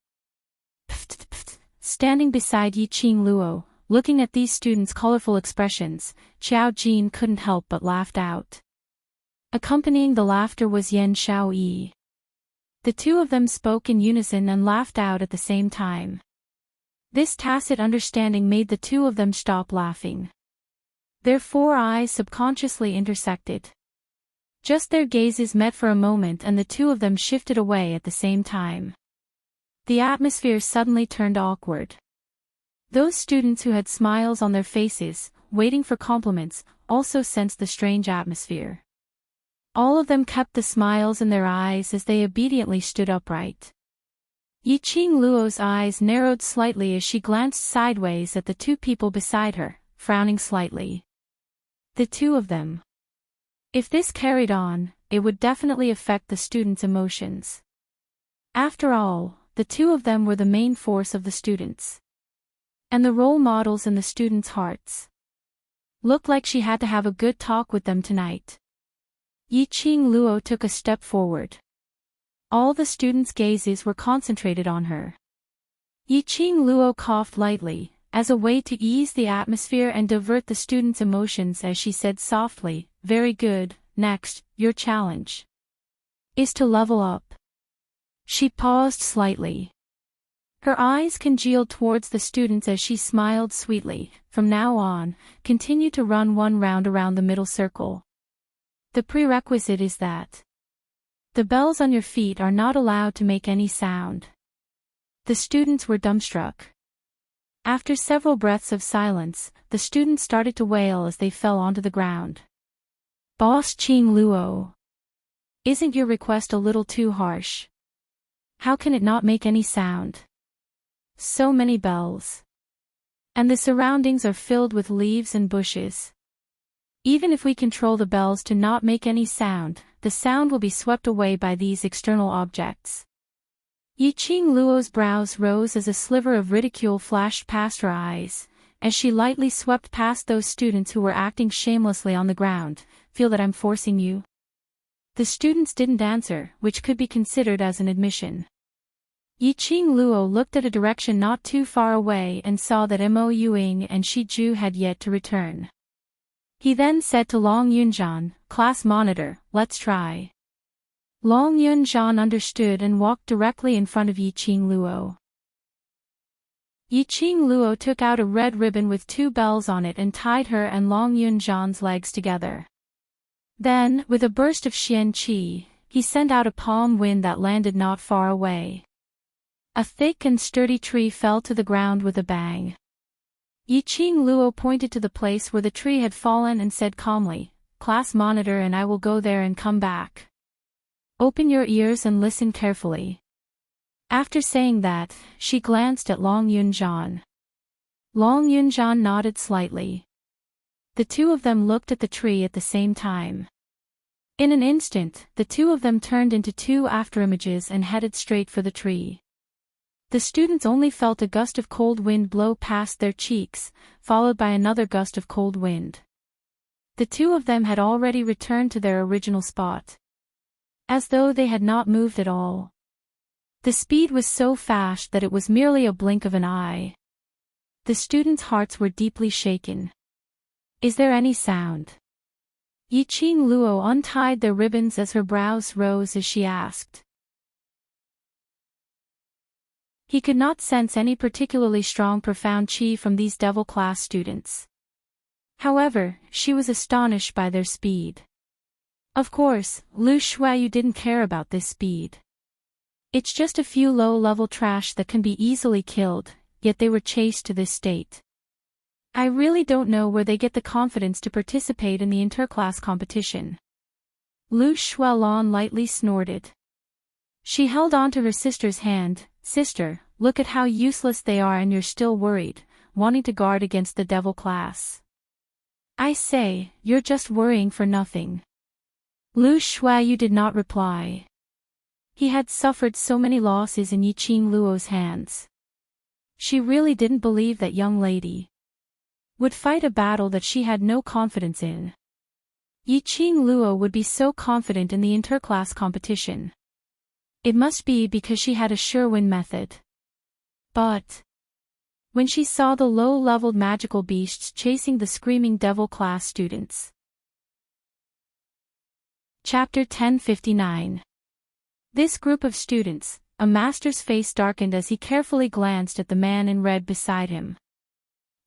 Standing beside Yi Qing Luo, looking at these students' colorful expressions, Qiao Jin couldn't help but laughed out. Accompanying the laughter was Yan Xiaoyi. The two of them spoke in unison and laughed out at the same time. This tacit understanding made the two of them stop laughing. Their four eyes subconsciously intersected. Just their gazes met for a moment and the two of them shifted away at the same time. The atmosphere suddenly turned awkward. Those students who had smiles on their faces, waiting for compliments, also sensed the strange atmosphere. All of them kept the smiles in their eyes as they obediently stood upright. Yi Qing Luo's eyes narrowed slightly as she glanced sideways at the two people beside her, frowning slightly. The two of them. If this carried on, it would definitely affect the students' emotions. After all, the two of them were the main force of the students. And the role models in the students' hearts. Looked like she had to have a good talk with them tonight. Yi Qing Luo took a step forward. All the students' gazes were concentrated on her. Yi Qing Luo coughed lightly, as a way to ease the atmosphere and divert the students' emotions as she said softly, "Very good, next, your challenge is to level up." She paused slightly. Her eyes congealed towards the students as she smiled sweetly. From now on, continue to run one round around the middle circle. The prerequisite is that the bells on your feet are not allowed to make any sound. The students were dumbstruck. After several breaths of silence, the students started to wail as they fell onto the ground. "Boss Qing Luo, isn't your request a little too harsh? How can it not make any sound? So many bells. And the surroundings are filled with leaves and bushes. Even if we control the bells to not make any sound, the sound will be swept away by these external objects." Yi Qing Luo's brows rose as a sliver of ridicule flashed past her eyes, as she lightly swept past those students who were acting shamelessly on the ground. "Feel that I'm forcing you?" The students didn't answer, which could be considered as an admission. Yi Qing Luo looked at a direction not too far away and saw that Mo Yuing and Shi Ju had yet to return. He then said to Long Yunzhan, "Class monitor, let's try." Long Yunzhan understood and walked directly in front of Yi Qing Luo. Yi Qing Luo took out a red ribbon with two bells on it and tied her and Long Yunzhan's legs together. Then, with a burst of Xian Qi, he sent out a palm wind that landed not far away. A thick and sturdy tree fell to the ground with a bang. Yi Qing Luo pointed to the place where the tree had fallen and said calmly, "Class monitor and I will go there and come back. Open your ears and listen carefully." After saying that, she glanced at Long Yunzhan. Long Yunzhan nodded slightly. The two of them looked at the tree at the same time. In an instant, the two of them turned into two afterimages and headed straight for the tree. The students only felt a gust of cold wind blow past their cheeks, followed by another gust of cold wind. The two of them had already returned to their original spot. As though they had not moved at all. The speed was so fast that it was merely a blink of an eye. The students' hearts were deeply shaken. "Is there any sound?" Yi Qing Luo untied their ribbons as her brows rose as she asked. He could not sense any particularly strong profound qi from these devil class students. However, she was astonished by their speed. Of course, Lu Shuayu didn't care about this speed. It's just a few low-level trash that can be easily killed, yet they were chased to this state. I really don't know where they get the confidence to participate in the interclass competition. Lu Shualon lightly snorted. She held on to her sister's hand. "Sister, look at how useless they are and you're still worried, wanting to guard against the devil class. I say, you're just worrying for nothing." Lu Shuayu did not reply. He had suffered so many losses in Yiqing Luo's hands. She really didn't believe that young lady would fight a battle that she had no confidence in. Yiqing Luo would be so confident in the interclass competition. It must be because she had a sure win method. But when she saw the low-leveled magical beasts chasing the screaming devil class students. Chapter 1059. This group of students, a master's face darkened as he carefully glanced at the man in red beside him.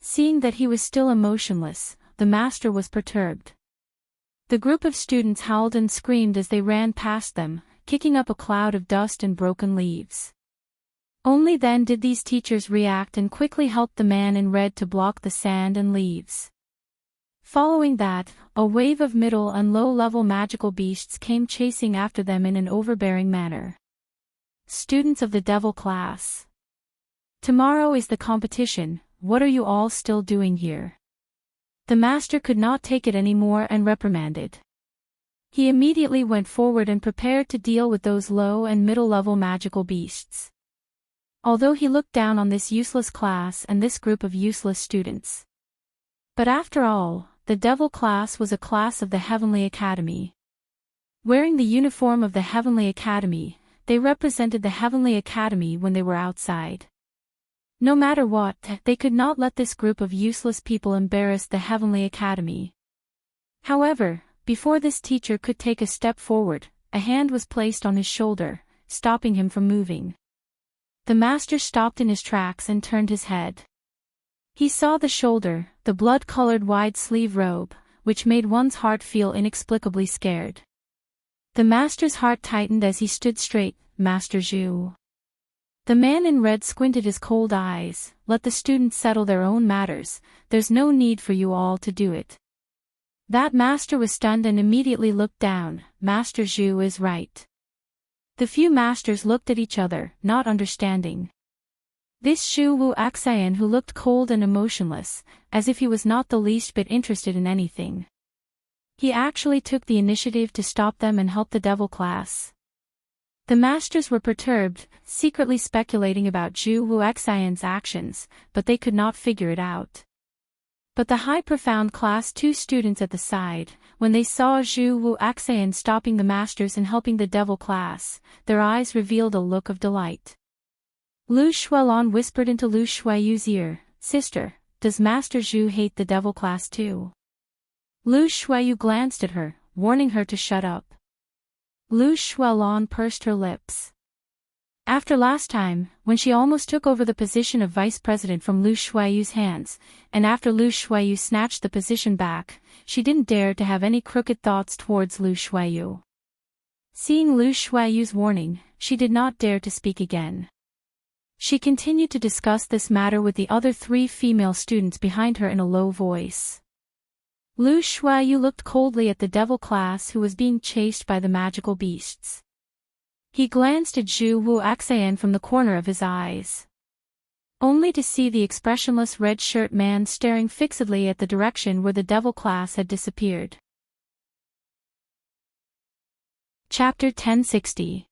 Seeing that he was still emotionless, the master was perturbed. The group of students howled and screamed as they ran past them, kicking up a cloud of dust and broken leaves. Only then did these teachers react and quickly helped the man in red to block the sand and leaves. Following that, a wave of middle and low-level magical beasts came chasing after them in an overbearing manner. Students of the devil class. Tomorrow is the competition, what are you all still doing here? The master could not take it anymore and reprimanded. He immediately went forward and prepared to deal with those low and middle-level magical beasts. Although he looked down on this useless class and this group of useless students. But after all, the devil class was a class of the Heavenly Academy. Wearing the uniform of the Heavenly Academy, they represented the Heavenly Academy when they were outside. No matter what, they could not let this group of useless people embarrass the Heavenly Academy. However, before this teacher could take a step forward, a hand was placed on his shoulder, stopping him from moving. The master stopped in his tracks and turned his head. He saw the shoulder, the blood-colored wide-sleeve robe, which made one's heart feel inexplicably scared. The master's heart tightened as he stood straight. Master Zhu. The man in red squinted his cold eyes. Let the students settle their own matters, there's no need for you all to do it. That master was stunned and immediately looked down. Master Zhu is right. The few masters looked at each other, not understanding. This Zhu Wu Axian who looked cold and emotionless, as if he was not the least bit interested in anything. He actually took the initiative to stop them and help the devil class. The masters were perturbed, secretly speculating about Zhu Wu Axian's actions, but they could not figure it out. But the high profound class 2 students at the side, when they saw Zhu Wu Axian stopping the masters and helping the devil class, their eyes revealed a look of delight. Lu Shuelon whispered into Lu Shuayu's ear, Sister, does Master Zhu hate the devil class too? Lu Shuayu glanced at her, warning her to shut up. Lu Shuelon pursed her lips. After last time, when she almost took over the position of vice president from Lu Shuayu's hands, and after Lu Shuayu snatched the position back, she didn't dare to have any crooked thoughts towards Lu Shuayu. Seeing Lu Shuayu's warning, she did not dare to speak again. She continued to discuss this matter with the other 3 female students behind her in a low voice. Lu Shuayu looked coldly at the devil class who was being chased by the magical beasts. He glanced at Zhu Wu Axian from the corner of his eyes, only to see the expressionless red-shirt man staring fixedly at the direction where the devil class had disappeared. Chapter 1060.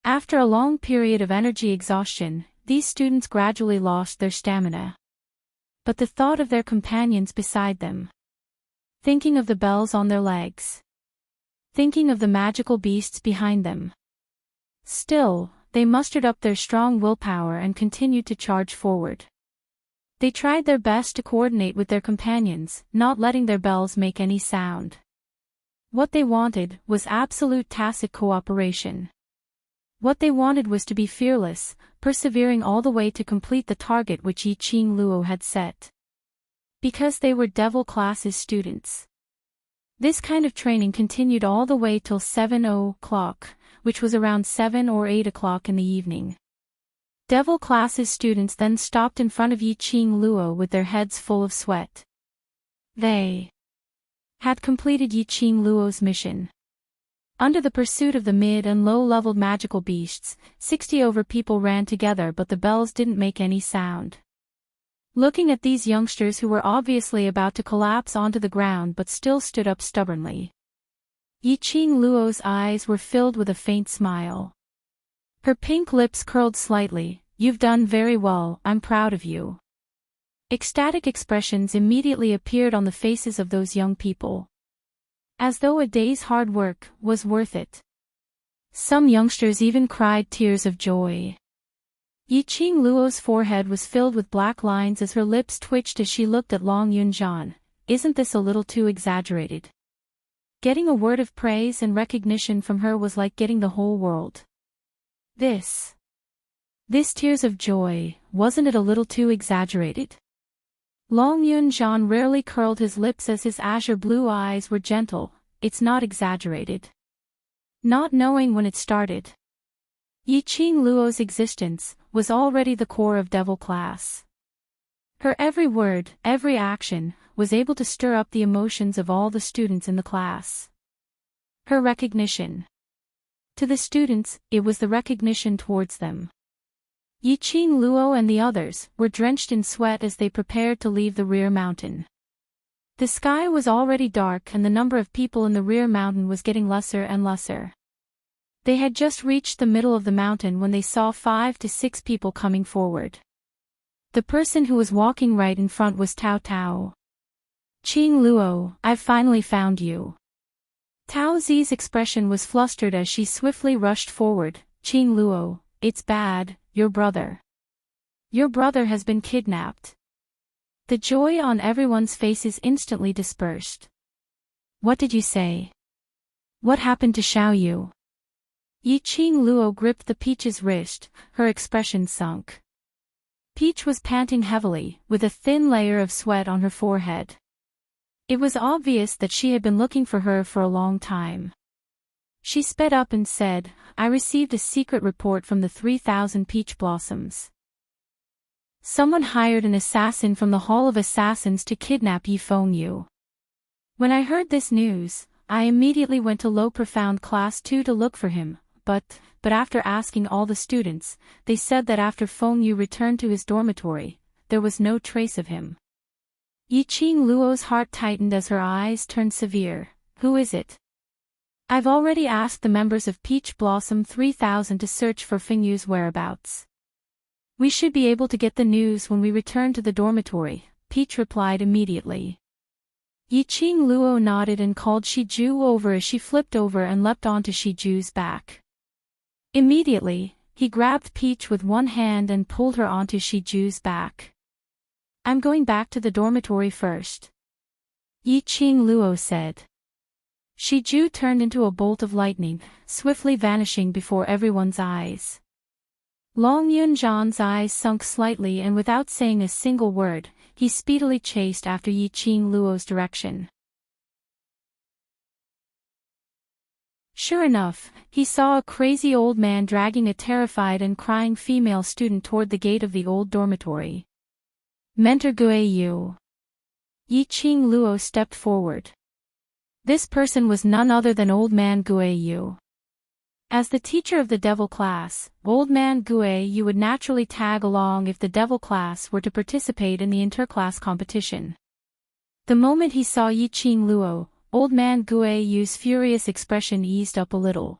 After a long period of energy exhaustion, these students gradually lost their stamina. But the thought of their companions beside them, thinking of the bells on their legs, thinking of the magical beasts behind them. Still, they mustered up their strong willpower and continued to charge forward. They tried their best to coordinate with their companions, not letting their bells make any sound. What they wanted was absolute tacit cooperation. What they wanted was to be fearless, persevering all the way to complete the target which Yiqing Luo had set. Because they were devil classes students. This kind of training continued all the way till 7 o'clock, which was around 7 or 8 o'clock in the evening. Devil classes students then stopped in front of Yiqing Luo with their heads full of sweat. They had completed Yiqing Luo's mission. Under the pursuit of the mid- and low-leveled magical beasts, 60 over people ran together but the bells didn't make any sound. Looking at these youngsters who were obviously about to collapse onto the ground but still stood up stubbornly, Yiqing Luo's eyes were filled with a faint smile. Her pink lips curled slightly. You've done very well, I'm proud of you. Ecstatic expressions immediately appeared on the faces of those young people. As though a day's hard work was worth it. Some youngsters even cried tears of joy. Yiqing Luo's forehead was filled with black lines as her lips twitched as she looked at Long Yunjian. Isn't this a little too exaggerated? Getting a word of praise and recognition from her was like getting the whole world. This tears of joy, wasn't it a little too exaggerated? Long Yunjian rarely curled his lips as his azure blue eyes were gentle. It's not exaggerated. Not knowing when it started. Yiqing Luo's existence was already the core of devil class. Her every word, every action, was able to stir up the emotions of all the students in the class. Her recognition. To the students, it was the recognition towards them. Yiqing Luo and the others were drenched in sweat as they prepared to leave the rear mountain. The sky was already dark and the number of people in the rear mountain was getting lesser and lesser. They had just reached the middle of the mountain when they saw 5 to 6 people coming forward. The person who was walking right in front was Tao Tao. Qing Luo, I've finally found you. Tao Zi's expression was flustered as she swiftly rushed forward. Qing Luo, it's bad, your brother. Your brother has been kidnapped. The joy on everyone's faces instantly dispersed. What did you say? What happened to Xiaoyu? Yiqing Luo gripped the Peach's wrist, her expression sunk. Peach was panting heavily, with a thin layer of sweat on her forehead. It was obvious that she had been looking for her for a long time. She sped up and said, I received a secret report from the 3,000 peach blossoms. Someone hired an assassin from the Hall of Assassins to kidnap Yi Fengyu. When I heard this news, I immediately went to Low Profound Class 2 to look for him, but after asking all the students, they said that after Fengyu returned to his dormitory, there was no trace of him. Yiqing Luo's heart tightened as her eyes turned severe. Who is it? I've already asked the members of Peach Blossom 3000 to search for Fengyu's whereabouts. We should be able to get the news when we return to the dormitory, Peach replied immediately. Yiqing Luo nodded and called Shiju over as she flipped over and leapt onto Shiju's back. Immediately, he grabbed Peach with one hand and pulled her onto Shiju's back. I'm going back to the dormitory first. Yiqing Luo said. Shiju turned into a bolt of lightning, swiftly vanishing before everyone's eyes. Long Yunjian's eyes sunk slightly and without saying a single word, he speedily chased after Yiqing Luo's direction. Sure enough, he saw a crazy old man dragging a terrified and crying female student toward the gate of the old dormitory. Mentor Guiyu. Yiqing Luo stepped forward. This person was none other than Old Man Guiyu. As the teacher of the devil class, Old Man Guiyu would naturally tag along if the devil class were to participate in the interclass competition. The moment he saw Yiqing Luo, Old Man Guiyu's furious expression eased up a little.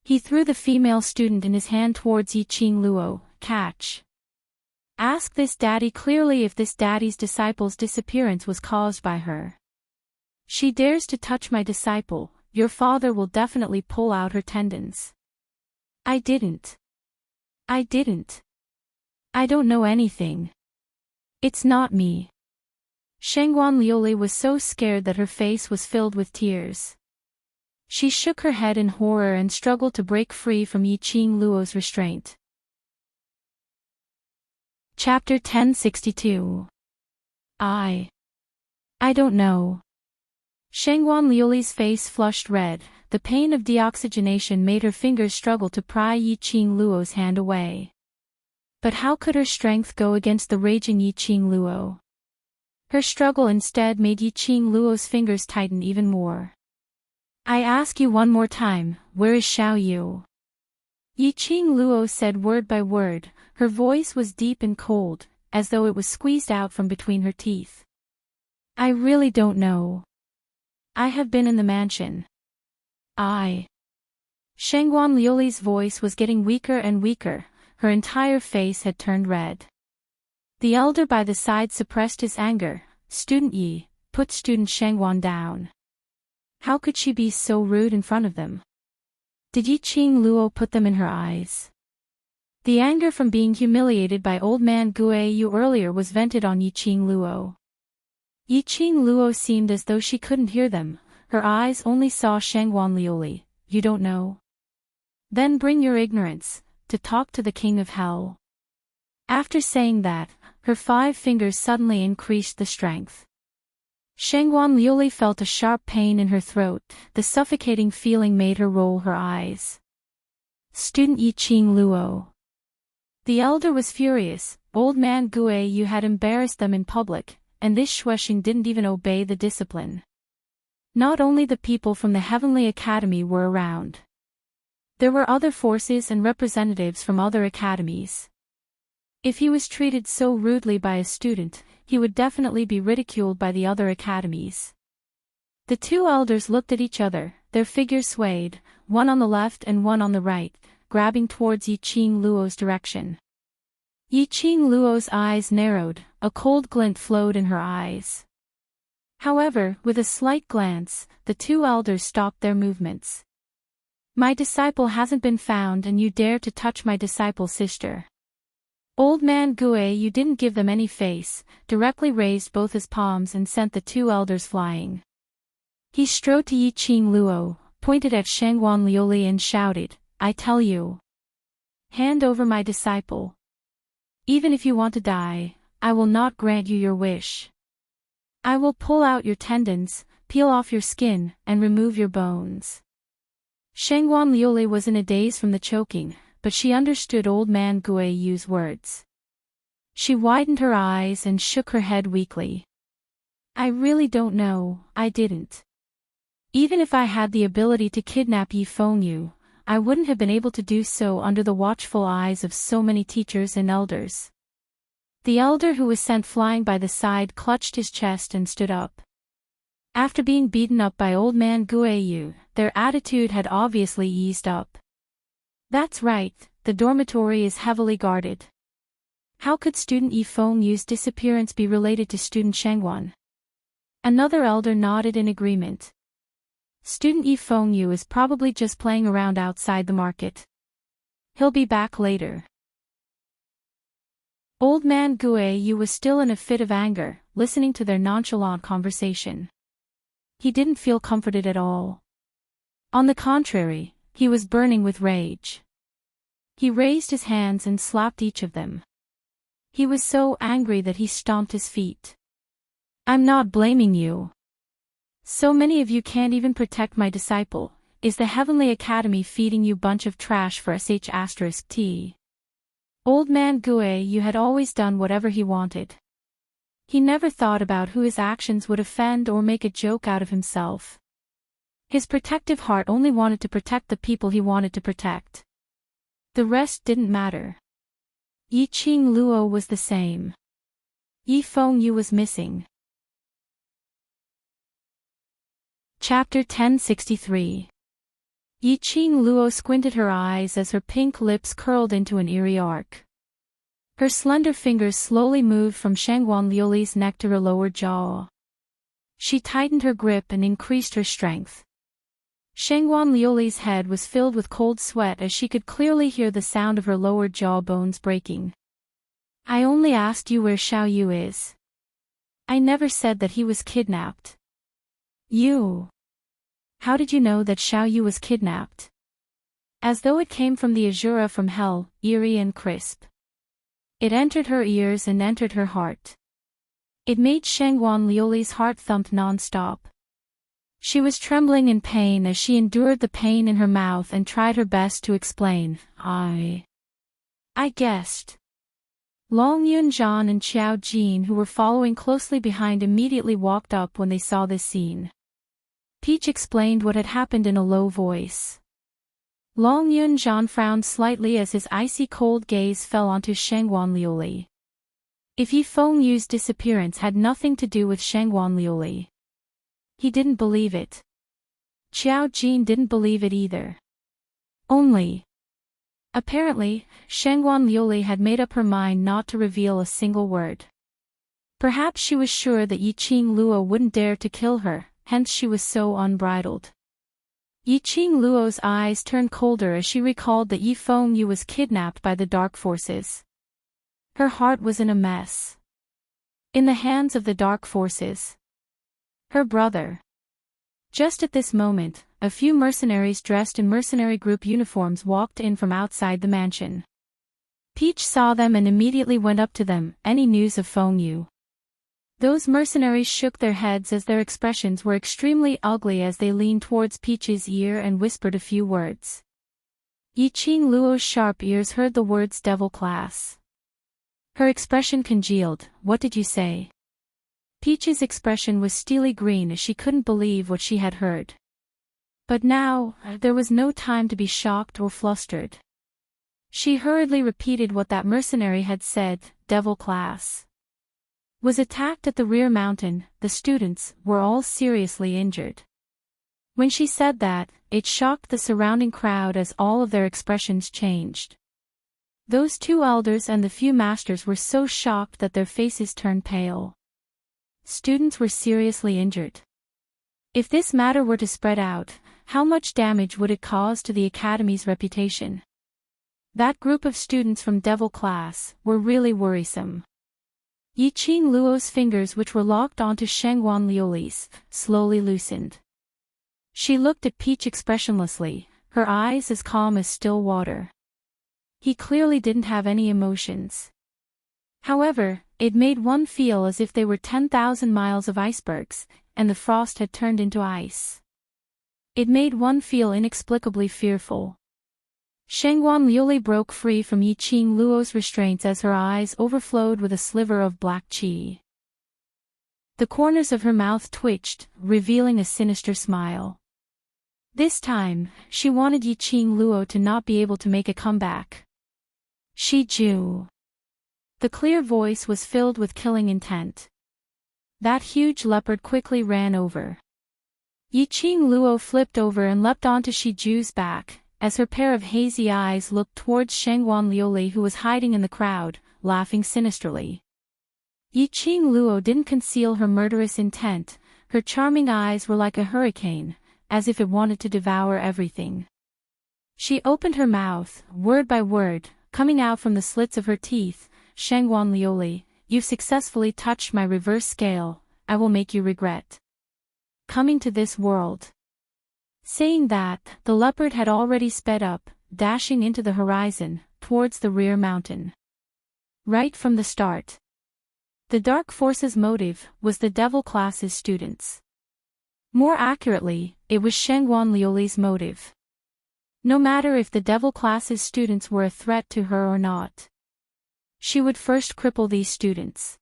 He threw the female student in his hand towards Yiqing Luo. Catch. Ask this daddy clearly if this daddy's disciple's disappearance was caused by her. She dares to touch my disciple, your father will definitely pull out her tendons. I didn't. I don't know anything. It's not me. Shengguan Liuli was so scared that her face was filled with tears. She shook her head in horror and struggled to break free from Yiqing Luo's restraint. Chapter 1062. I don't know. Shengguan Liuli's face flushed red. The pain of deoxygenation made her fingers struggle to pry Yiqing Luo's hand away. But how could her strength go against the raging Yiqing Luo? Her struggle instead made Yiqing Luo's fingers tighten even more. I ask you one more time, where is Xiaoyu? Yiqing Luo said word by word. Her voice was deep and cold, as though it was squeezed out from between her teeth. I really don't know. I have been in the mansion. Shangguan Liuli's voice was getting weaker and weaker, her entire face had turned red. The elder by the side suppressed his anger. Student Yi, put student Shangguan down. How could she be so rude in front of them? Did Yi Qing Luo put them in her eyes? The anger from being humiliated by old man Gue Yu earlier was vented on Yi Qing Luo. Yi Qing Luo seemed as though she couldn't hear them, her eyes only saw Shangguan Liuli. You don't know? Then bring your ignorance, to talk to the king of hell. After saying that, her 5 fingers suddenly increased the strength. Shangguan Liuli felt a sharp pain in her throat, the suffocating feeling made her roll her eyes. Student Yi Qing Luo. The elder was furious, old man Gue Yu had embarrassed them in public, and this Shuexing didn't even obey the discipline. Not only the people from the Heavenly Academy were around. There were other forces and representatives from other academies. If he was treated so rudely by a student, he would definitely be ridiculed by the other academies. The 2 elders looked at each other, their figures swayed, one on the left and one on the right, grabbing towards Yi Qing Luo's direction. Yi Qing Luo's eyes narrowed, a cold glint flowed in her eyes. However, with a slight glance, the 2 elders stopped their movements. My disciple hasn't been found and you dare to touch my disciple's sister. Old man Gue Yu didn't give them any face, directly raised both his palms and sent the 2 elders flying. He strode to Yi Qing Luo, pointed at Shangguan Liuli and shouted, I tell you. Hand over my disciple. Even if you want to die, I will not grant you your wish. I will pull out your tendons, peel off your skin, and remove your bones. Shangguan Liuli was in a daze from the choking, but she understood old man Gue Yu's words. She widened her eyes and shook her head weakly. I really don't know, I didn't. Even if I had the ability to kidnap Yi Fengyu, I wouldn't have been able to do so under the watchful eyes of so many teachers and elders. The elder who was sent flying by the side clutched his chest and stood up. After being beaten up by old man Gue Yu, their attitude had obviously eased up. That's right, the dormitory is heavily guarded. How could student Yi Fengyu's disappearance be related to student Shangguan? Another elder nodded in agreement. Student Yi Fengyu is probably just playing around outside the market. He'll be back later. Old man Gue Yu was still in a fit of anger, listening to their nonchalant conversation. He didn't feel comforted at all. On the contrary, he was burning with rage. He raised his hands and slapped each of them. He was so angry that he stomped his feet. I'm not blaming you. So many of you can't even protect my disciple. Is the Heavenly Academy feeding you bunch of trash for sh*t? Old man Gue Yu had always done whatever he wanted. He never thought about who his actions would offend or make a joke out of himself. His protective heart only wanted to protect the people he wanted to protect. The rest didn't matter. Yi Qing Luo was the same. Yi Fengyu was missing. Chapter 1063. Yi Qing Luo squinted her eyes as her pink lips curled into an eerie arc. Her slender fingers slowly moved from Shangguan Liuli's neck to her lower jaw. She tightened her grip and increased her strength. Shangguan Liuli's head was filled with cold sweat as she could clearly hear the sound of her lower jaw bones breaking. I only asked you where Xiao Yu is. I never said that he was kidnapped. You. How did you know that Xiao Yu was kidnapped? As though it came from the Azura from hell, eerie and crisp. It entered her ears and entered her heart. It made Shangguan Liuli's heart thump non-stop. She was trembling in pain as she endured the pain in her mouth and tried her best to explain. I guessed. Long Yunzhan and Qiao Jin, who were following closely behind, immediately walked up when they saw this scene. Peach explained what had happened in a low voice. Long Yunzhan frowned slightly as his icy cold gaze fell onto Shangguan Liuli. If Yi Fengyu's disappearance had nothing to do with Shangguan Liuli. He didn't believe it. Qiao Jin didn't believe it either. Only. Apparently, Shangguan Liuli had made up her mind not to reveal a single word. Perhaps she was sure that Yiqing Luo wouldn't dare to kill her, hence she was so unbridled. Yiqing Luo's eyes turned colder as she recalled that Yi Fengyu was kidnapped by the dark forces. Her heart was in a mess. In the hands of the dark forces. Her brother. Just at this moment, a few mercenaries dressed in mercenary group uniforms walked in from outside the mansion. Peach saw them and immediately went up to them. Any news of Fengyu? Those mercenaries shook their heads as their expressions were extremely ugly as they leaned towards Peach's ear and whispered a few words. Yiqing Luo's sharp ears heard the words devil class. Her expression congealed. What did you say? Peach's expression was steely green as she couldn't believe what she had heard. But now, there was no time to be shocked or flustered. She hurriedly repeated what that mercenary had said. Devil class was attacked at the rear mountain. The students were all seriously injured. When she said that, it shocked the surrounding crowd as all of their expressions changed. Those two elders and the few masters were so shocked that their faces turned pale. Students were seriously injured. If this matter were to spread out, how much damage would it cause to the academy's reputation? That group of students from devil class were really worrisome. Yiqing Luo's fingers, which were locked onto Shangguan Liuli's, slowly loosened. She looked at Peach expressionlessly, her eyes as calm as still water. He clearly didn't have any emotions. However, it made one feel as if they were 10,000 miles of icebergs, and the frost had turned into ice. It made one feel inexplicably fearful. Shangguan Liuli broke free from Yiqing Luo's restraints as her eyes overflowed with a sliver of black qi. The corners of her mouth twitched, revealing a sinister smile. This time, she wanted Yiqing Luo to not be able to make a comeback. Shi Ju. The clear voice was filled with killing intent. That huge leopard quickly ran over. Yiqing Luo flipped over and leapt onto Shi Ju's back, as her pair of hazy eyes looked towards Shangguan Liuli, who was hiding in the crowd, laughing sinisterly. Yiqing Luo didn't conceal her murderous intent. Her charming eyes were like a hurricane, as if it wanted to devour everything. She opened her mouth, word by word, coming out from the slits of her teeth. Shangguan Liuli, you've successfully touched my reverse scale. I will make you regret coming to this world. Saying that, the leopard had already sped up, dashing into the horizon, towards the rear mountain. Right from the start. The dark force's motive was the devil class's students. More accurately, it was Shangguan Liuli's motive. No matter if the devil class's students were a threat to her or not, she would first cripple these students.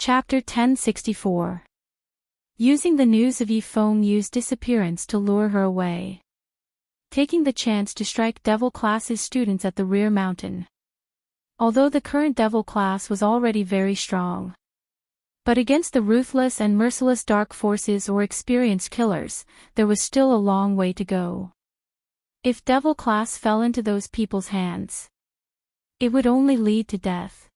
Chapter 1064. Using the news of Yi Fengyu's disappearance to lure her away. Taking the chance to strike devil class's students at the rear mountain. Although the current devil class was already very strong. But against the ruthless and merciless dark forces or experienced killers, there was still a long way to go. If devil class fell into those people's hands, it would only lead to death.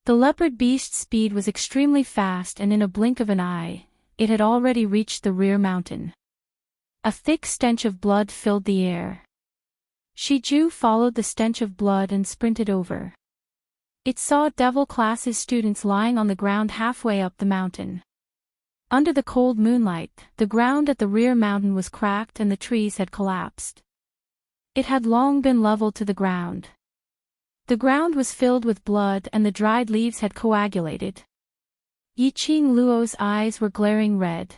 The leopard beast's speed was extremely fast, and in a blink of an eye, it had already reached the rear mountain. A thick stench of blood filled the air. Shi Ju followed the stench of blood and sprinted over. It saw devil class's students lying on the ground halfway up the mountain. Under the cold moonlight, the ground at the rear mountain was cracked and the trees had collapsed. It had long been leveled to the ground. The ground was filled with blood and the dried leaves had coagulated. Yiqing Luo's eyes were glaring red.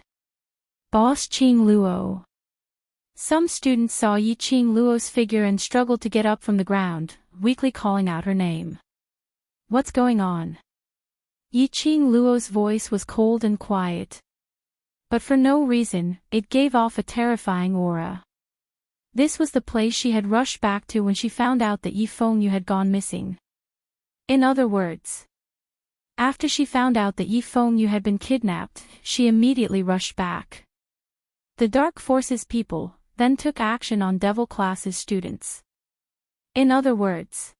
Boss Qing Luo. Some students saw Yiqing Luo's figure and struggled to get up from the ground, weakly calling out her name. What's going on? Yiqing Luo's voice was cold and quiet. But for no reason, it gave off a terrifying aura. This was the place she had rushed back to when she found out that Yi Fengyu had gone missing. In other words, after she found out that Yi Fengyu had been kidnapped, she immediately rushed back. The Dark Forces people then took action on Devil Class's students. In other words,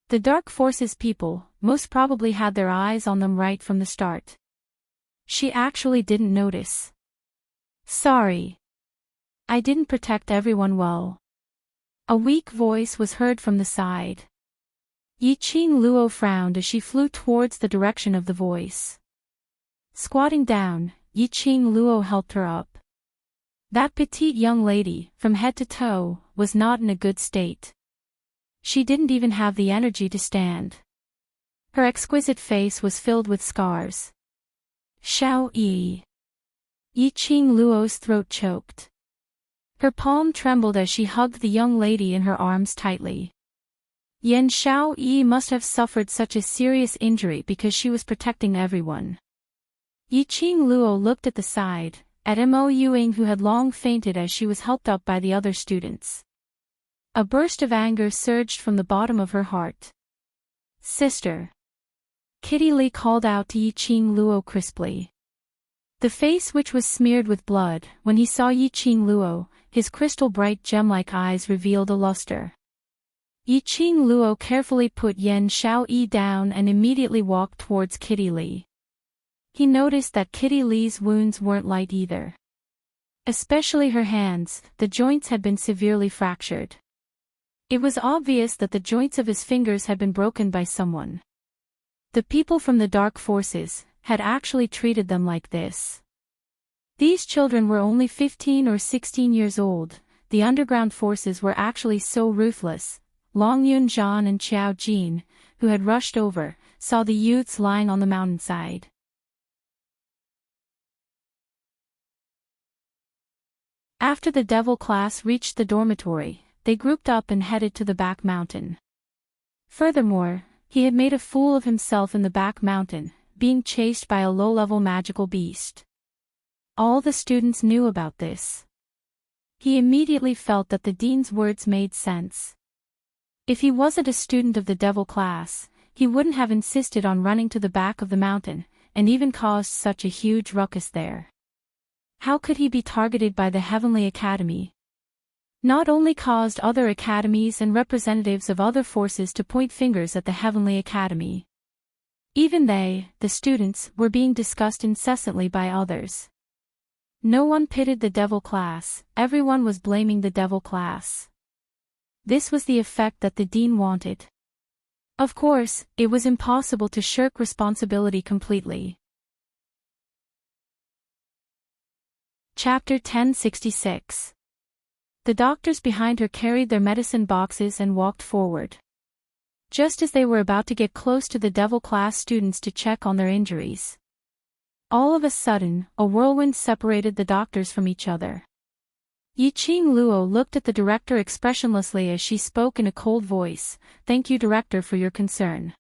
the Dark Forces people most probably had their eyes on them right from the start. She actually didn't notice. Sorry. I didn't protect everyone well. A weak voice was heard from the side. Yi-Ching Luo frowned as she flew towards the direction of the voice. Squatting down, Yi-Ching Luo helped her up. That petite young lady, from head to toe, was not in a good state. She didn't even have the energy to stand. Her exquisite face was filled with scars. Xiao Yi. Yi-Ching Luo's throat choked. Her palm trembled as she hugged the young lady in her arms tightly. Yan Xiao Yi must have suffered such a serious injury because she was protecting everyone. Yi-Ching Luo looked at the side, at Mo Yuing, who had long fainted as she was helped up by the other students. A burst of anger surged from the bottom of her heart. Sister. Kitty Li called out to Yi-Ching Luo crisply. The face which was smeared with blood, when he saw Yi-Ching Luo, his crystal-bright gem-like eyes revealed a luster. Yi-Ching Luo carefully put Yan Xiao Yi down and immediately walked towards Kitty Li. He noticed that Kitty Li's wounds weren't light either. Especially her hands, the joints had been severely fractured. It was obvious that the joints of his fingers had been broken by someone. The people from the Dark Forces had actually treated them like this. These children were only 15 or 16 years old. The underground forces were actually so ruthless. Long Yunzhan and Qiao Jin, who had rushed over, saw the youths lying on the mountainside. After the Devil class reached the dormitory, they grouped up and headed to the back mountain. Furthermore, he had made a fool of himself in the back mountain, being chased by a low-level magical beast. All the students knew about this. He immediately felt that the dean's words made sense. If he wasn't a student of the Devil class, he wouldn't have insisted on running to the back of the mountain, and even caused such a huge ruckus there. How could he be targeted by the Heavenly Academy? Not only caused other academies and representatives of other forces to point fingers at the Heavenly Academy. Even they, the students, were being discussed incessantly by others. No one pitied the Devil class, everyone was blaming the Devil class. This was the effect that the dean wanted. Of course, it was impossible to shirk responsibility completely. Chapter 1066. The doctors behind her carried their medicine boxes and walked forward. Just as they were about to get close to the Devil class students to check on their injuries, all of a sudden, a whirlwind separated the doctors from each other. Yi-Ching Luo looked at the director expressionlessly as she spoke in a cold voice. "Thank you, director, for your concern."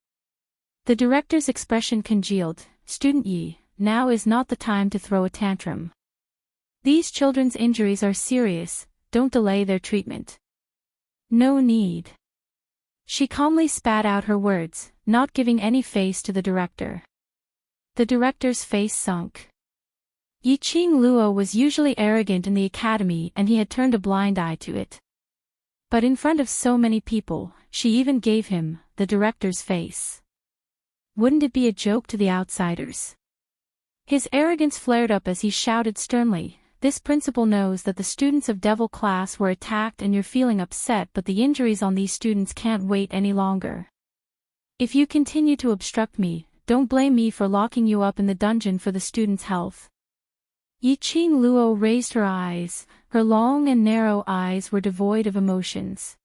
The director's expression congealed. "Student Yi, now is not the time to throw a tantrum. These children's injuries are serious, don't delay their treatment." "No need." She calmly spat out her words, not giving any face to the director. The director's face sunk. Yi-Ching Luo was usually arrogant in the academy and he had turned a blind eye to it. But in front of so many people, she even gave him, the director's face. Wouldn't it be a joke to the outsiders? His arrogance flared up as he shouted sternly, "This principal knows that the students of Devil class were attacked and you're feeling upset, but the injuries on these students can't wait any longer. If you continue to obstruct me, don't blame me for locking you up in the dungeon for the students' health." Yi-Ching Luo raised her eyes. Her long and narrow eyes were devoid of emotions.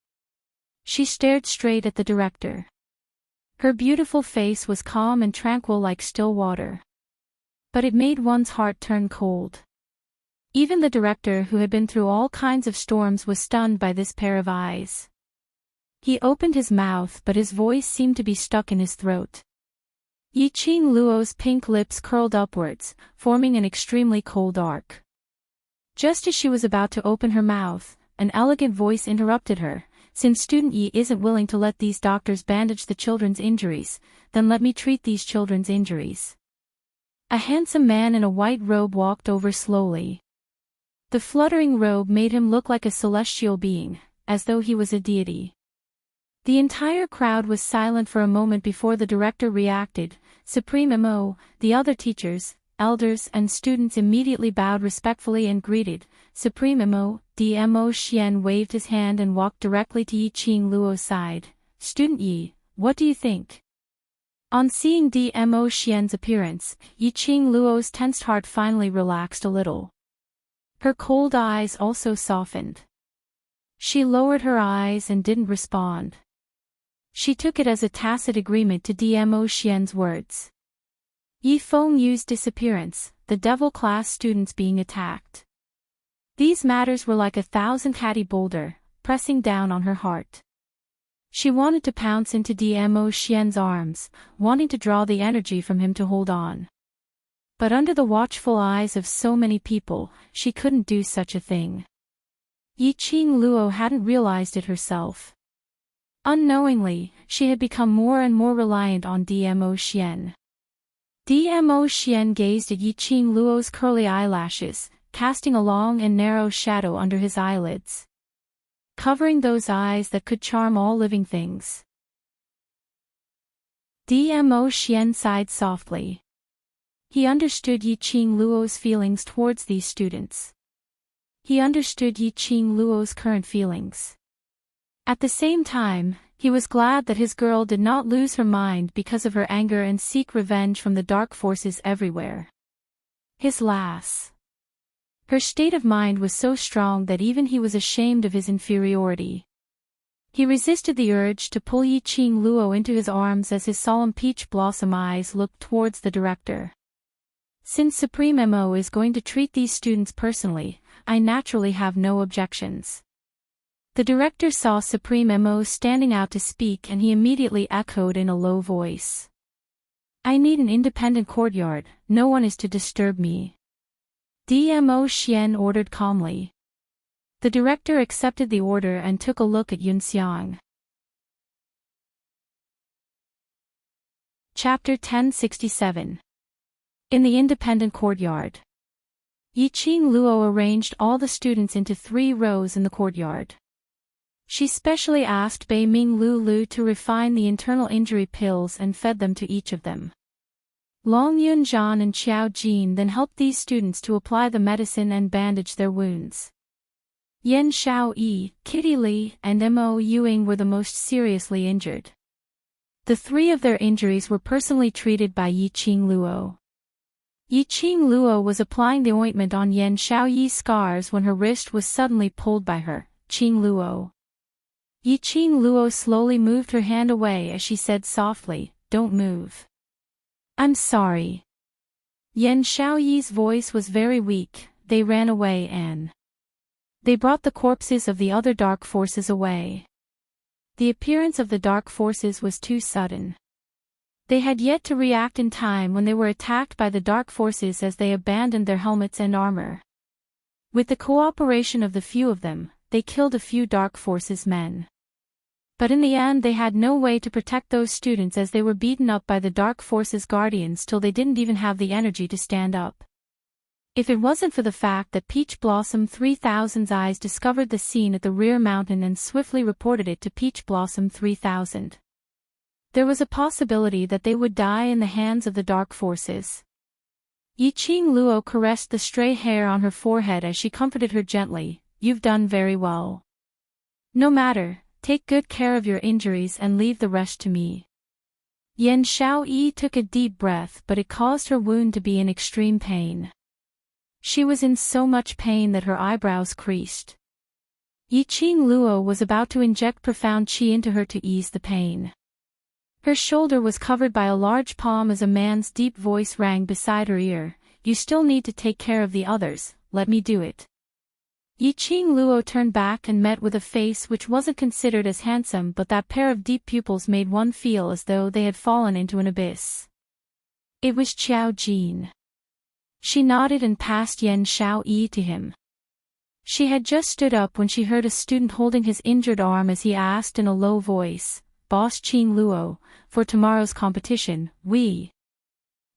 She stared straight at the director. Her beautiful face was calm and tranquil like still water. But it made one's heart turn cold. Even the director, who had been through all kinds of storms, was stunned by this pair of eyes. He opened his mouth, but his voice seemed to be stuck in his throat. Yi-Ching Luo's pink lips curled upwards, forming an extremely cold arc. Just as she was about to open her mouth, an elegant voice interrupted her. "Since Student Yi isn't willing to let these doctors bandage the children's injuries, then let me treat these children's injuries." A handsome man in a white robe walked over slowly. The fluttering robe made him look like a celestial being, as though he was a deity. The entire crowd was silent for a moment before the director reacted. Supreme Mo, the other teachers, elders and students immediately bowed respectfully and greeted. Supreme Mo, Dmo Xian waved his hand and walked directly to Yi Qing Luo's side. Student Yi, what do you think? On seeing Dmo Xian's appearance, Yi Qing Luo's tensed heart finally relaxed a little. Her cold eyes also softened. She lowered her eyes and didn't respond. She took it as a tacit agreement to Dmo Xian's words. Yi Feng Yu's disappearance, the devil class students being attacked. These matters were like 1,000 catty boulder, pressing down on her heart. She wanted to pounce into Dmo Xian's arms, wanting to draw the energy from him to hold on. But under the watchful eyes of so many people, she couldn't do such a thing. Yi Qing Luo hadn't realized it herself. Unknowingly, she had become more and more reliant on Dmo Xian. Dmo Xian gazed at Yi Qing Luo's curly eyelashes, casting a long and narrow shadow under his eyelids, covering those eyes that could charm all living things. Dmo Xian sighed softly. He understood Yi Qing Luo's feelings towards these students. He understood Yi Qing Luo's current feelings. At the same time, he was glad that his girl did not lose her mind because of her anger and seek revenge from the dark forces everywhere. His lass. Her state of mind was so strong that even he was ashamed of his inferiority. He resisted the urge to pull Yi Qing Luo into his arms as his solemn peach blossom eyes looked towards the director. Since Supreme Mo is going to treat these students personally, I naturally have no objections. The director saw Supreme Mo standing out to speak and he immediately echoed in a low voice. I need an independent courtyard, no one is to disturb me. Dmo Xian ordered calmly. The director accepted the order and took a look at Yunxiang. Chapter 1067. In the independent courtyard. Yi Qing Luo arranged all the students into 3 rows in the courtyard. She specially asked Bei Ming Lu to refine the internal injury pills and fed them to each of them. Long Yunzhan and Qiao Jin then helped these students to apply the medicine and bandage their wounds. Yan Xiaoyi, Kitty Li, and Mo Yuing were the most seriously injured. The 3 of their injuries were personally treated by Yi Qing Luo. Yi Qing Luo was applying the ointment on Yan Xiaoyi's scars when her wrist was suddenly pulled by her, Qing Luo. Yi Qing Luo slowly moved her hand away as she said softly, "Don't move." "I'm sorry." Yan Xiaoyi's voice was very weak. They ran away and they brought the corpses of the other dark forces away. The appearance of the dark forces was too sudden. They had yet to react in time when they were attacked by the dark forces as they abandoned their helmets and armor. With the cooperation of the few of them, they killed a few dark forces men. But in the end they had no way to protect those students as they were beaten up by the dark forces guardians till they didn't even have the energy to stand up. If it wasn't for the fact that Peach Blossom 3000's eyes discovered the scene at the rear mountain and swiftly reported it to Peach Blossom 3000. There was a possibility that they would die in the hands of the dark forces. Yi Qing Luo caressed the stray hair on her forehead as she comforted her gently. "You've done very well. No matter, take good care of your injuries and leave the rest to me." Yan Xiaoyi took a deep breath, but it caused her wound to be in extreme pain. She was in so much pain that her eyebrows creased. Yi Qing Luo was about to inject profound qi into her to ease the pain. Her shoulder was covered by a large palm as a man's deep voice rang beside her ear. "You still need to take care of the others, let me do it." Yi Qing Luo turned back and met with a face which wasn't considered as handsome, but that pair of deep pupils made one feel as though they had fallen into an abyss. It was Qiao Jin. She nodded and passed Yan Xiaoyi to him. She had just stood up when she heard a student holding his injured arm as he asked in a low voice, "Boss Qing Luo, for tomorrow's competition, we..."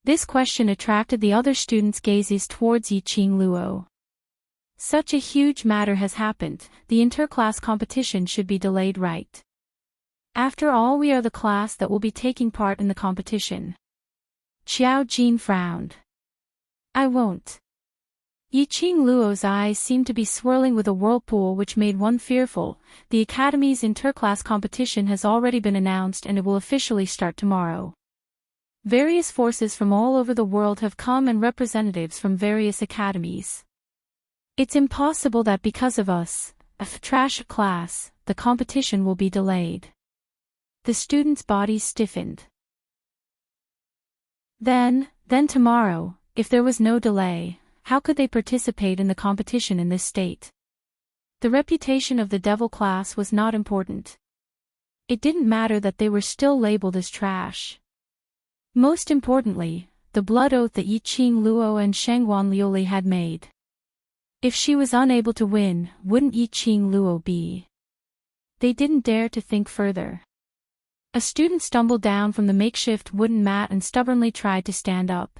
This question attracted the other students' gazes towards Yi Qing Luo. Such a huge matter has happened, the interclass competition should be delayed, right? After all, we are the class that will be taking part in the competition. Xiao Jin frowned. I won't. Yiqing Luo's eyes seemed to be swirling with a whirlpool which made one fearful. The Academy's interclass competition has already been announced and it will officially start tomorrow. Various forces from all over the world have come and representatives from various academies. It's impossible that because of us, a trash class, the competition will be delayed. The students' bodies stiffened. Then tomorrow, if there was no delay, how could they participate in the competition in this state? The reputation of the devil class was not important. It didn't matter that they were still labeled as trash. Most importantly, the blood oath that Yiqing Luo and Shengguan Liuli had made. If she was unable to win, wouldn't Yiqing Luo be? They didn't dare to think further. A student stumbled down from the makeshift wooden mat and stubbornly tried to stand up.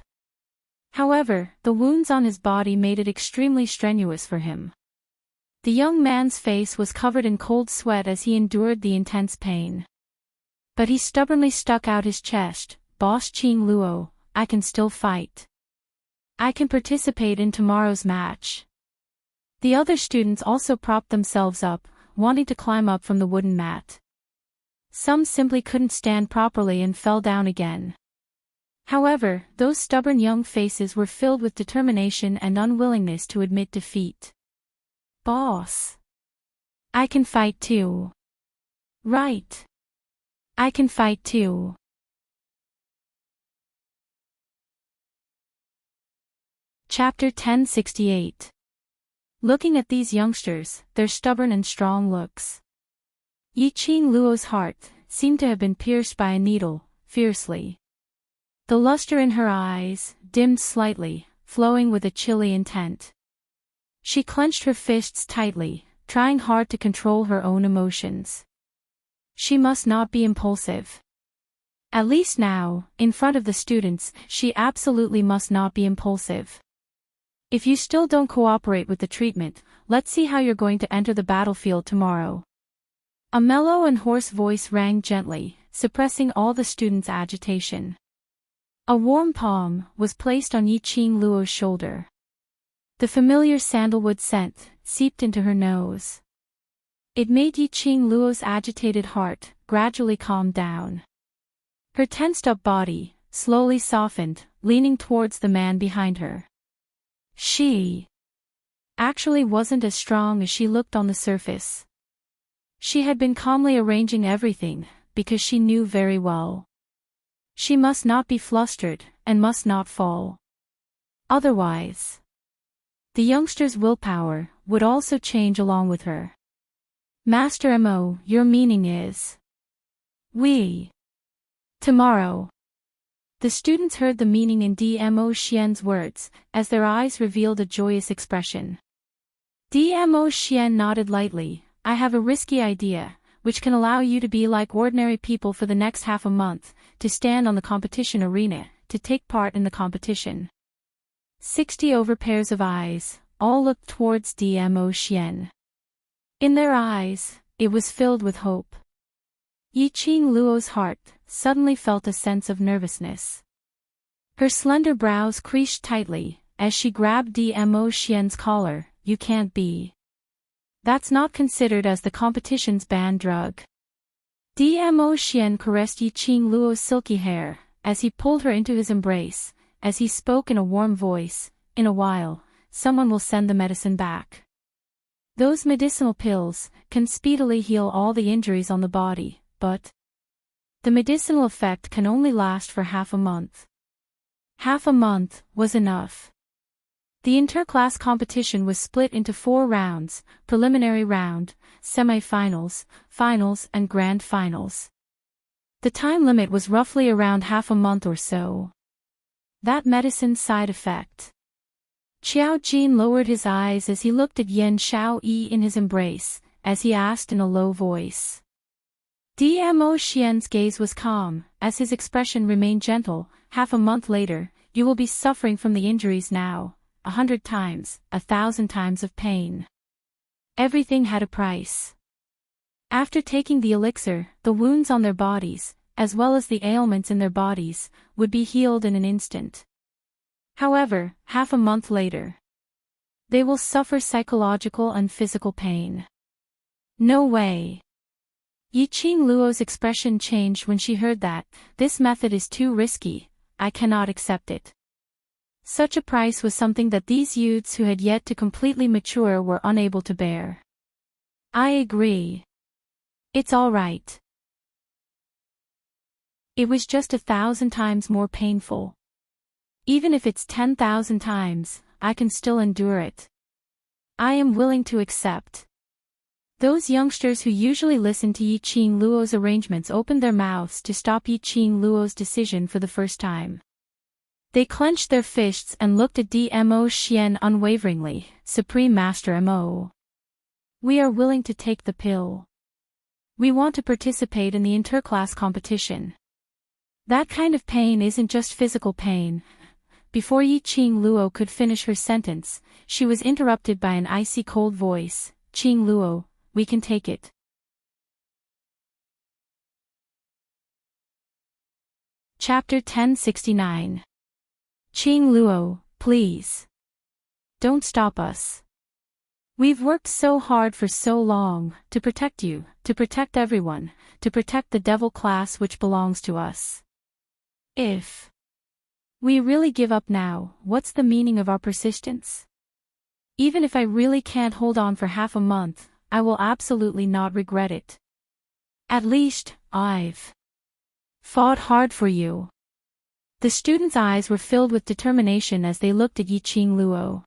However, the wounds on his body made it extremely strenuous for him. The young man's face was covered in cold sweat as he endured the intense pain. But he stubbornly stuck out his chest. Boss Qing Luo, I can still fight. I can participate in tomorrow's match. The other students also propped themselves up, wanting to climb up from the wooden mat. Some simply couldn't stand properly and fell down again. However, those stubborn young faces were filled with determination and unwillingness to admit defeat. Boss. I can fight too. Right. I can fight too. Chapter 1068. Looking at these youngsters, their stubborn and strong looks. Yiqing Luo's heart seemed to have been pierced by a needle, fiercely. The luster in her eyes dimmed slightly, flowing with a chilly intent. She clenched her fists tightly, trying hard to control her own emotions. She must not be impulsive. At least now, in front of the students, she absolutely must not be impulsive. If you still don't cooperate with the treatment, let's see how you're going to enter the battlefield tomorrow. A mellow and hoarse voice rang gently, suppressing all the students' agitation. A warm palm was placed on Yiqing Luo's shoulder. The familiar sandalwood scent seeped into her nose. It made Yiqing Luo's agitated heart gradually calm down. Her tensed-up body slowly softened, leaning towards the man behind her. She actually wasn't as strong as she looked on the surface. She had been calmly arranging everything, because she knew very well. She must not be flustered, and must not fall. Otherwise, the youngster's willpower would also change along with her. Master Mo, your meaning is? Tomorrow. The students heard the meaning in Dmo Xian's words, as their eyes revealed a joyous expression. Dmo Xian nodded lightly. I have a risky idea, which can allow you to be like ordinary people for the next half a month, to stand on the competition arena, to take part in the competition. 60 over pairs of eyes, all looked towards Dmo Xian. In their eyes, it was filled with hope. Yiqing Luo's heart suddenly felt a sense of nervousness. Her slender brows creased tightly, as she grabbed Dmo Xian's collar. You can't be. That's not considered as the competition's banned drug. Dmo Xian caressed Yiqing Luo's silky hair, as he pulled her into his embrace, as he spoke in a warm voice, in a while, someone will send the medicine back. Those medicinal pills can speedily heal all the injuries on the body, but the medicinal effect can only last for half a month. Half a month was enough. The interclass competition was split into 4 rounds: preliminary round, semi-finals, finals and grand finals. The time limit was roughly around half a month or so. That medicine's side effect. Qiao Jin lowered his eyes as he looked at Yen Xiao Yi in his embrace, as he asked in a low voice. Dmo Xian's gaze was calm, as his expression remained gentle. Half a month later, you will be suffering from the injuries now, 100 times, 1,000 times of pain. Everything had a price. After taking the elixir, the wounds on their bodies, as well as the ailments in their bodies, would be healed in an instant. However, half a month later, they will suffer psychological and physical pain. No way. Yiqing Luo's expression changed when she heard that. This method is too risky, I cannot accept it. Such a price was something that these youths who had yet to completely mature were unable to bear. I agree. It's all right. It was just 1,000 times more painful. Even if it's 10,000 times, I can still endure it. I am willing to accept. Those youngsters who usually listen to Yiqing Luo's arrangements opened their mouths to stop Yiqing Luo's decision for the first time. They clenched their fists and looked at Dmo Xian unwaveringly. Supreme Master Mo. We are willing to take the pill. We want to participate in the interclass competition. That kind of pain isn't just physical pain. Before Yiqing Luo could finish her sentence, she was interrupted by an icy cold voice. Qing Luo, we can take it. Chapter 1069. Qing Luo, please. Don't stop us. We've worked so hard for so long, to protect you, to protect everyone, to protect the devil class which belongs to us. If we really give up now, what's the meaning of our persistence? Even if I really can't hold on for half a month, I will absolutely not regret it. At least, I've fought hard for you. The students' eyes were filled with determination as they looked at Yiqing Luo.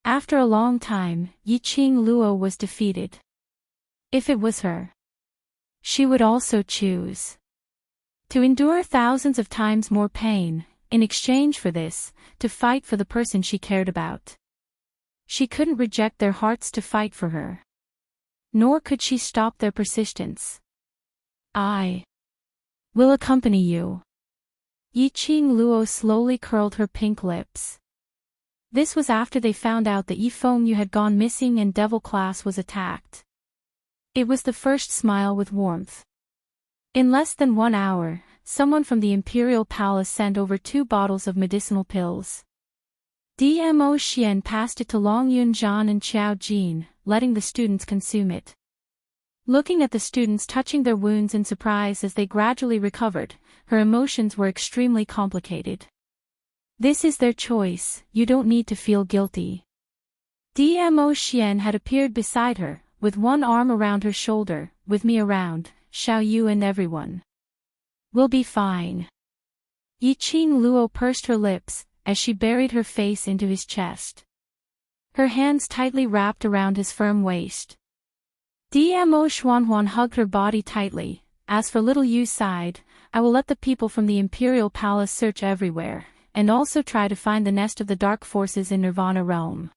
After a long time, Yiqing Luo was defeated. If it was her, she would also choose to endure thousands of times more pain, in exchange for this, to fight for the person she cared about. She couldn't reject their hearts to fight for her. Nor could she stop their persistence. I will accompany you. Yiqing Luo slowly curled her pink lips. This was after they found out that Yifeng had gone missing and devil class was attacked. It was the first smile with warmth. In less than 1 hour, someone from the imperial palace sent over 2 bottles of medicinal pills. Dmo Xian passed it to Long Yunzhan and Qiao Jin, letting the students consume it. Looking at the students touching their wounds in surprise as they gradually recovered, her emotions were extremely complicated. This is their choice, you don't need to feel guilty. Dmo Xian had appeared beside her, with one arm around her shoulder, with me around, Xiao Yu and everyone. We'll be fine. Yiqing Luo pursed her lips, as she buried her face into his chest. Her hands tightly wrapped around his firm waist. Dmo Xuanhuan hugged her body tightly. As for little Yu sighed, I will let the people from the imperial palace search everywhere, and also try to find the nest of the dark forces in Nirvana realm.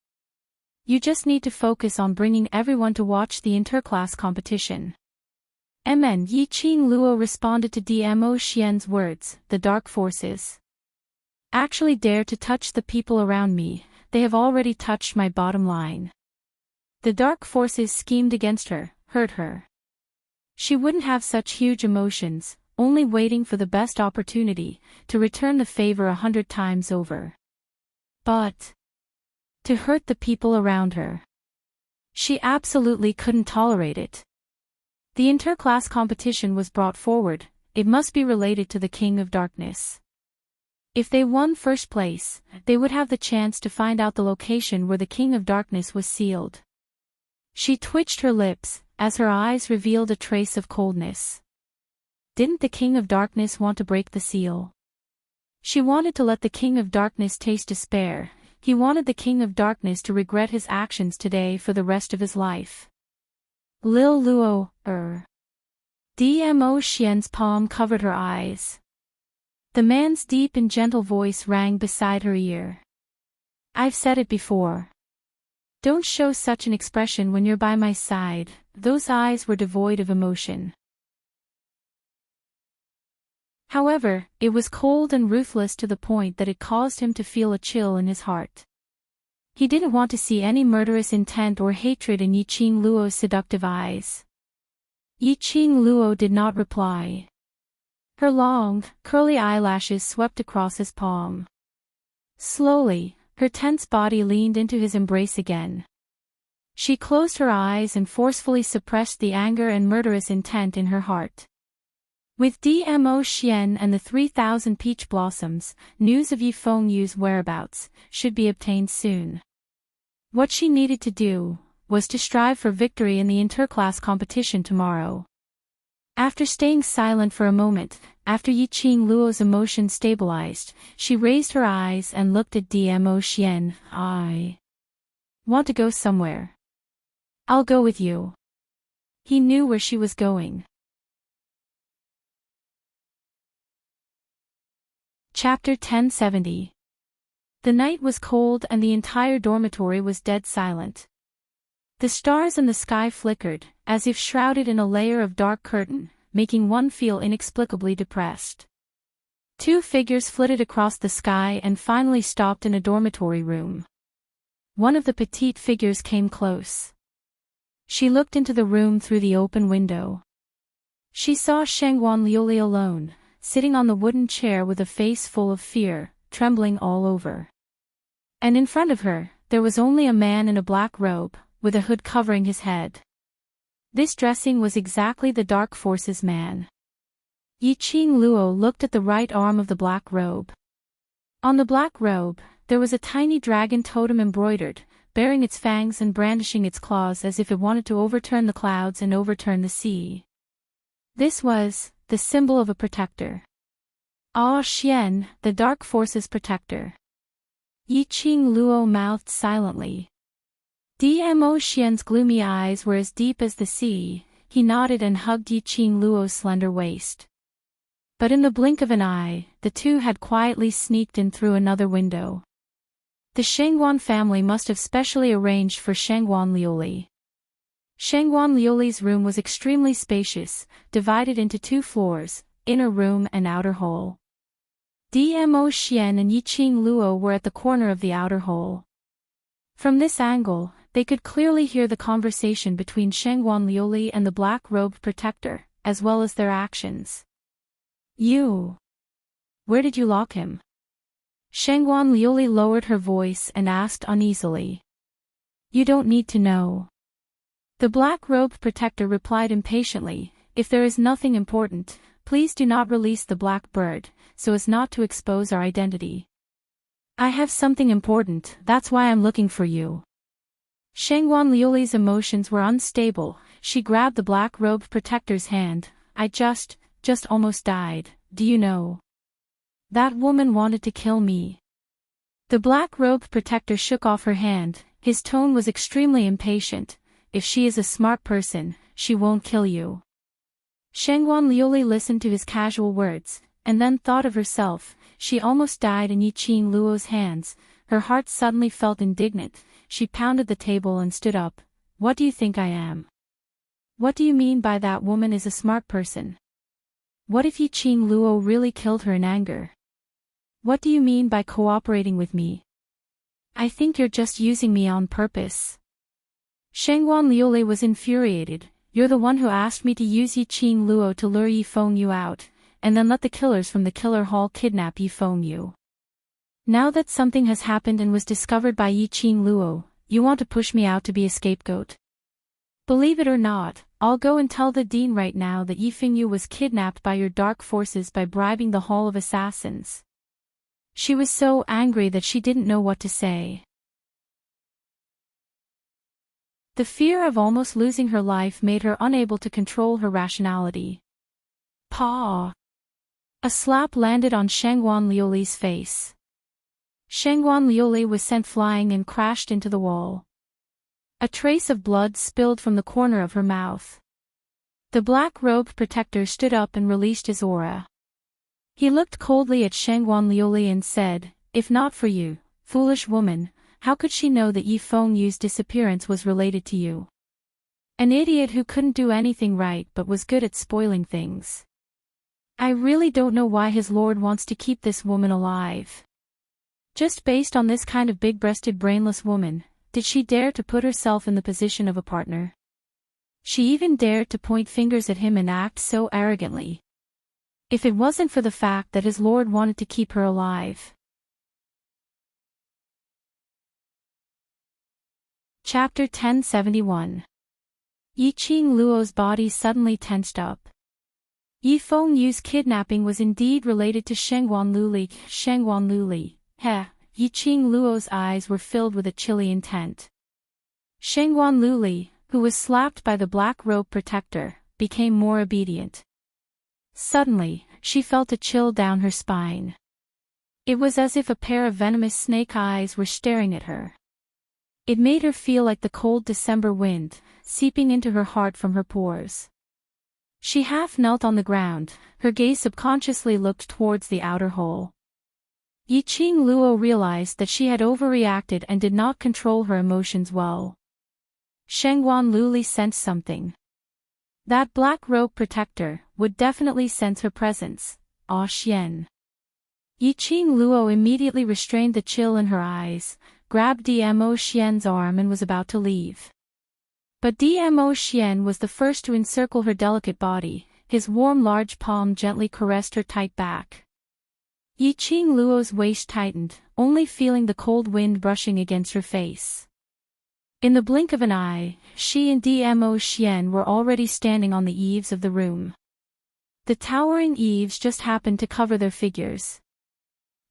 You just need to focus on bringing everyone to watch the interclass competition. Mn Yiqing Luo responded to Dmo Xian's words, the dark forces actually dare to touch the people around me, they have already touched my bottom line. The dark forces schemed against her, hurt her. She wouldn't have such huge emotions, only waiting for the best opportunity, to return the favor 100 times over. But to hurt the people around her, she absolutely couldn't tolerate it. The interclass competition was brought forward, it must be related to the King of Darkness. If they won first place, they would have the chance to find out the location where the King of Darkness was sealed. She twitched her lips, as her eyes revealed a trace of coldness. Didn't the King of Darkness want to break the seal? She wanted to let the King of Darkness taste despair, he wanted the King of Darkness to regret his actions today for the rest of his life. Lil Luo, Dmo Xian's palm covered her eyes. The man's deep and gentle voice rang beside her ear. I've said it before. Don't show such an expression when you're by my side. Those eyes were devoid of emotion. However, it was cold and ruthless to the point that it caused him to feel a chill in his heart. He didn't want to see any murderous intent or hatred in Yiqing Luo's seductive eyes. Yiqing Luo did not reply. Her long, curly eyelashes swept across his palm. Slowly, her tense body leaned into his embrace again. She closed her eyes and forcefully suppressed the anger and murderous intent in her heart. With Dmo Xian and the 3,000 peach blossoms, news of Yi Fengyu's whereabouts should be obtained soon. What she needed to do was to strive for victory in the interclass competition tomorrow. After staying silent for a moment, after Yiqing Luo's emotions stabilized, she raised her eyes and looked at Dmo Xian. I want to go somewhere. I'll go with you. He knew where she was going. Chapter 1070. The night was cold and the entire dormitory was dead silent. The stars in the sky flickered, as if shrouded in a layer of dark curtain, making one feel inexplicably depressed. Two figures flitted across the sky and finally stopped in a dormitory room. One of the petite figures came close. She looked into the room through the open window. She saw Shangguan Liuli alone, sitting on the wooden chair with a face full of fear, trembling all over. And in front of her, there was only a man in a black robe, with a hood covering his head. This dressing was exactly the Dark Forces man. Yiqing Luo looked at the right arm of the black robe. On the black robe, there was a tiny dragon totem embroidered, baring its fangs and brandishing its claws as if it wanted to overturn the clouds and overturn the sea. This was the symbol of a protector. Ah Xian, the Dark Forces protector. Yiqing Luo mouthed silently. Dmo Xian's gloomy eyes were as deep as the sea. He nodded and hugged Yiqing Luo's slender waist. But in the blink of an eye, the two had quietly sneaked in through another window. The Shangguan family must have specially arranged for Shangguan Liuli. Shangguan Liuli's room was extremely spacious, divided into two floors, inner room and outer hall. Dmo Xian and Yiqing Luo were at the corner of the outer hall. From this angle, they could clearly hear the conversation between Shangguan Liuli and the black-robed protector, as well as their actions. You. Where did you lock him? Shangguan Liuli lowered her voice and asked uneasily. You don't need to know. The black-robed protector replied impatiently, if there is nothing important, please do not release the black bird, so as not to expose our identity. I have something important, that's why I'm looking for you. Shangguan Liuli's emotions were unstable. She grabbed the black-robed protector's hand. I just almost died, do you know? That woman wanted to kill me. The black-robed protector shook off her hand. His tone was extremely impatient. If she is a smart person, she won't kill you. Shangguan Liuli listened to his casual words, and then thought of herself. She almost died in Yiqing Luo's hands. Her heart suddenly felt indignant. She pounded the table and stood up. What do you think I am? What do you mean by that woman is a smart person? What if Yiqing Luo really killed her in anger? What do you mean by cooperating with me? I think you're just using me on purpose. Shangguan Liuli was infuriated. You're the one who asked me to use Yiqing Luo to lure Yi Fengyu out, and then let the killers from the killer hall kidnap Yi Fengyu. Now that something has happened and was discovered by Yiqing Luo, you want to push me out to be a scapegoat? Believe it or not, I'll go and tell the dean right now that Yi Fengyu was kidnapped by your dark forces by bribing the Hall of Assassins. She was so angry that she didn't know what to say. The fear of almost losing her life made her unable to control her rationality. Paw! A slap landed on Shangguan Liuli's face. Shangguan Liuli was sent flying and crashed into the wall. A trace of blood spilled from the corner of her mouth. The black-robed protector stood up and released his aura. He looked coldly at Shangguan Liuli and said, if not for you, foolish woman, how could she know that Yi Fengyu's disappearance was related to you? An idiot who couldn't do anything right but was good at spoiling things. I really don't know why his lord wants to keep this woman alive. Just based on this kind of big-breasted brainless woman, did she dare to put herself in the position of a partner? She even dared to point fingers at him and act so arrogantly. If it wasn't for the fact that his lord wanted to keep her alive. Chapter 1071. Yi Qing Luo's body suddenly tensed up. Yi Fengyu's kidnapping was indeed related to Shengguan Luli. Shengguan Luli. Heh. Yi Qing Luo's eyes were filled with a chilly intent. Shengguan Luli, who was slapped by the black robe protector, became more obedient. Suddenly, she felt a chill down her spine. It was as if a pair of venomous snake eyes were staring at her. It made her feel like the cold December wind, seeping into her heart from her pores. She half knelt on the ground, her gaze subconsciously looked towards the outer hole. Yi Qing Luo realized that she had overreacted and did not control her emotions well. Shengguan Luli sensed something. That black robe protector would definitely sense her presence. Ah Xian. Yi Qing Luo immediately restrained the chill in her eyes, grabbed Dmo Xian's arm and was about to leave. But Dmo Xian was the first to encircle her delicate body, his warm large palm gently caressed her tight back. Yi Qing Luo's waist tightened, only feeling the cold wind brushing against her face. In the blink of an eye, she and Dmo Xian were already standing on the eaves of the room. The towering eaves just happened to cover their figures.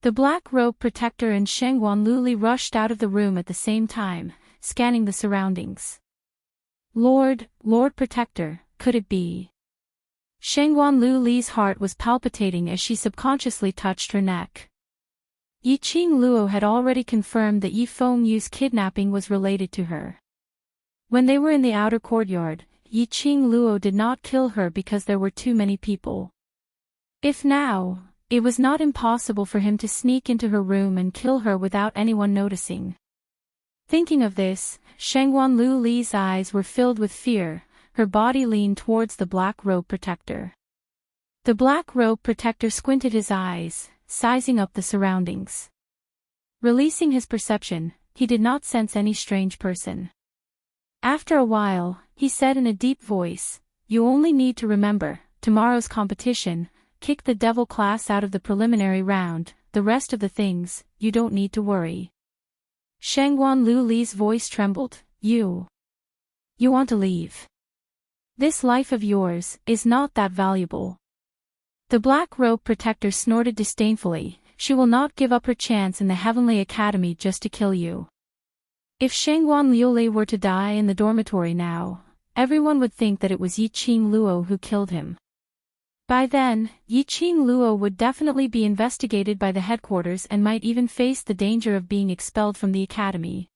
The black robe protector and Shengguan Luli rushed out of the room at the same time, scanning the surroundings. Lord Protector, could it be? Shengguan Luli's heart was palpitating as she subconsciously touched her neck. Yi Qing Luo had already confirmed that Yi Fengyu's kidnapping was related to her. When they were in the outer courtyard, Yi Qing Luo did not kill her because there were too many people. If now, it was not impossible for him to sneak into her room and kill her without anyone noticing. Thinking of this, Shengguan Luli's eyes were filled with fear, her body leaned towards the black robe protector. The black robe protector squinted his eyes, sizing up the surroundings. Releasing his perception, he did not sense any strange person. After a while, he said in a deep voice, "You only need to remember, tomorrow's competition, kick the devil class out of the preliminary round, the rest of the things, you don't need to worry." Shengguan Luli's voice trembled, You want to leave? This life of yours is not that valuable. The black robe protector snorted disdainfully, "She will not give up her chance in the Heavenly Academy just to kill you." If Shengguan Luli were to die in the dormitory now, everyone would think that it was Yi Qing Luo who killed him. By then, Yi Qing Luo would definitely be investigated by the headquarters and might even face the danger of being expelled from the academy.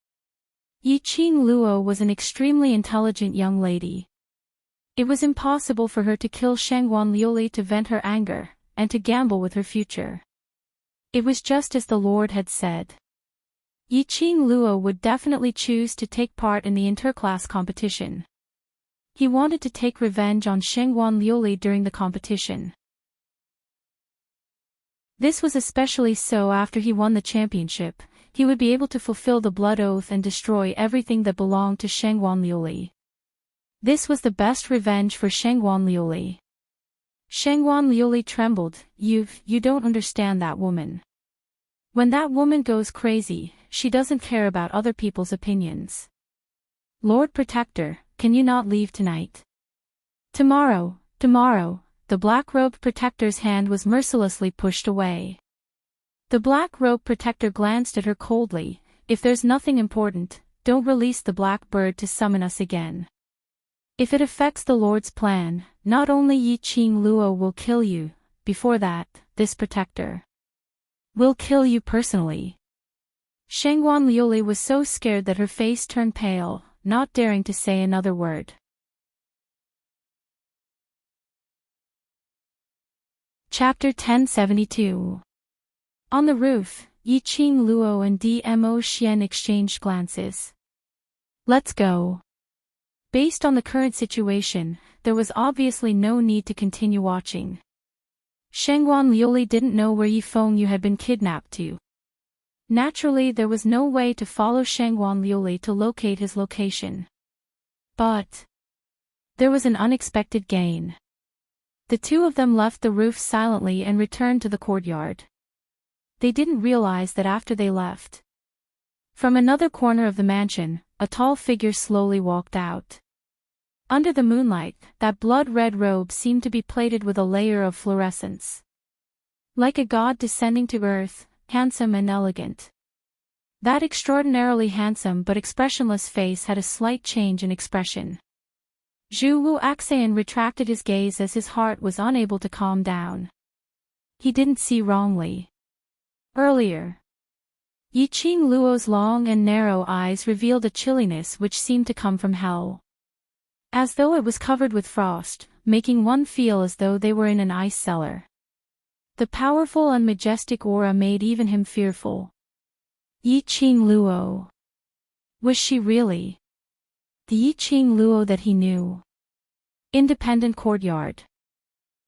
Yi Qing Luo was an extremely intelligent young lady. It was impossible for her to kill Shengguan Luli to vent her anger, and to gamble with her future. It was just as the Lord had said. Yi Qing Luo would definitely choose to take part in the interclass competition. He wanted to take revenge on Shengguan Luli during the competition. This was especially so after he won the championship. He would be able to fulfill the blood oath and destroy everything that belonged to Shengguan Luli. This was the best revenge for Shengguan Luli. Shengguan Luli trembled. You don't understand that woman. When that woman goes crazy, she doesn't care about other people's opinions. Lord Protector, can you not leave tonight? Tomorrow, the black robe protector's hand was mercilessly pushed away. The black robe protector glanced at her coldly. "If there's nothing important, don't release the black bird to summon us again. If it affects the Lord's plan, not only Yi Qing Luo will kill you, before that, this protector will kill you personally." Shengguan Luli was so scared that her face turned pale, not daring to say another word. Chapter 1072. On the roof, Yi Qing Luo and Dmo Xian exchanged glances. "Let's go." Based on the current situation, there was obviously no need to continue watching. Shengguan Luli didn't know where Yi Fengyu had been kidnapped to. Naturally, there was no way to follow Shangguan Liuli to locate his location. But there was an unexpected gain. The two of them left the roof silently and returned to the courtyard. They didn't realize that after they left, from another corner of the mansion, a tall figure slowly walked out. Under the moonlight, that blood-red robe seemed to be plated with a layer of fluorescence. Like a god descending to earth, handsome and elegant. That extraordinarily handsome but expressionless face had a slight change in expression. Zhu Wu Axian retracted his gaze as his heart was unable to calm down. He didn't see wrongly. Earlier, Yiqing Luo's long and narrow eyes revealed a chilliness which seemed to come from hell. As though it was covered with frost, making one feel as though they were in an ice cellar. The powerful and majestic aura made even him fearful. Yiqing Luo. Was she really the Yiqing Luo that he knew? Independent courtyard.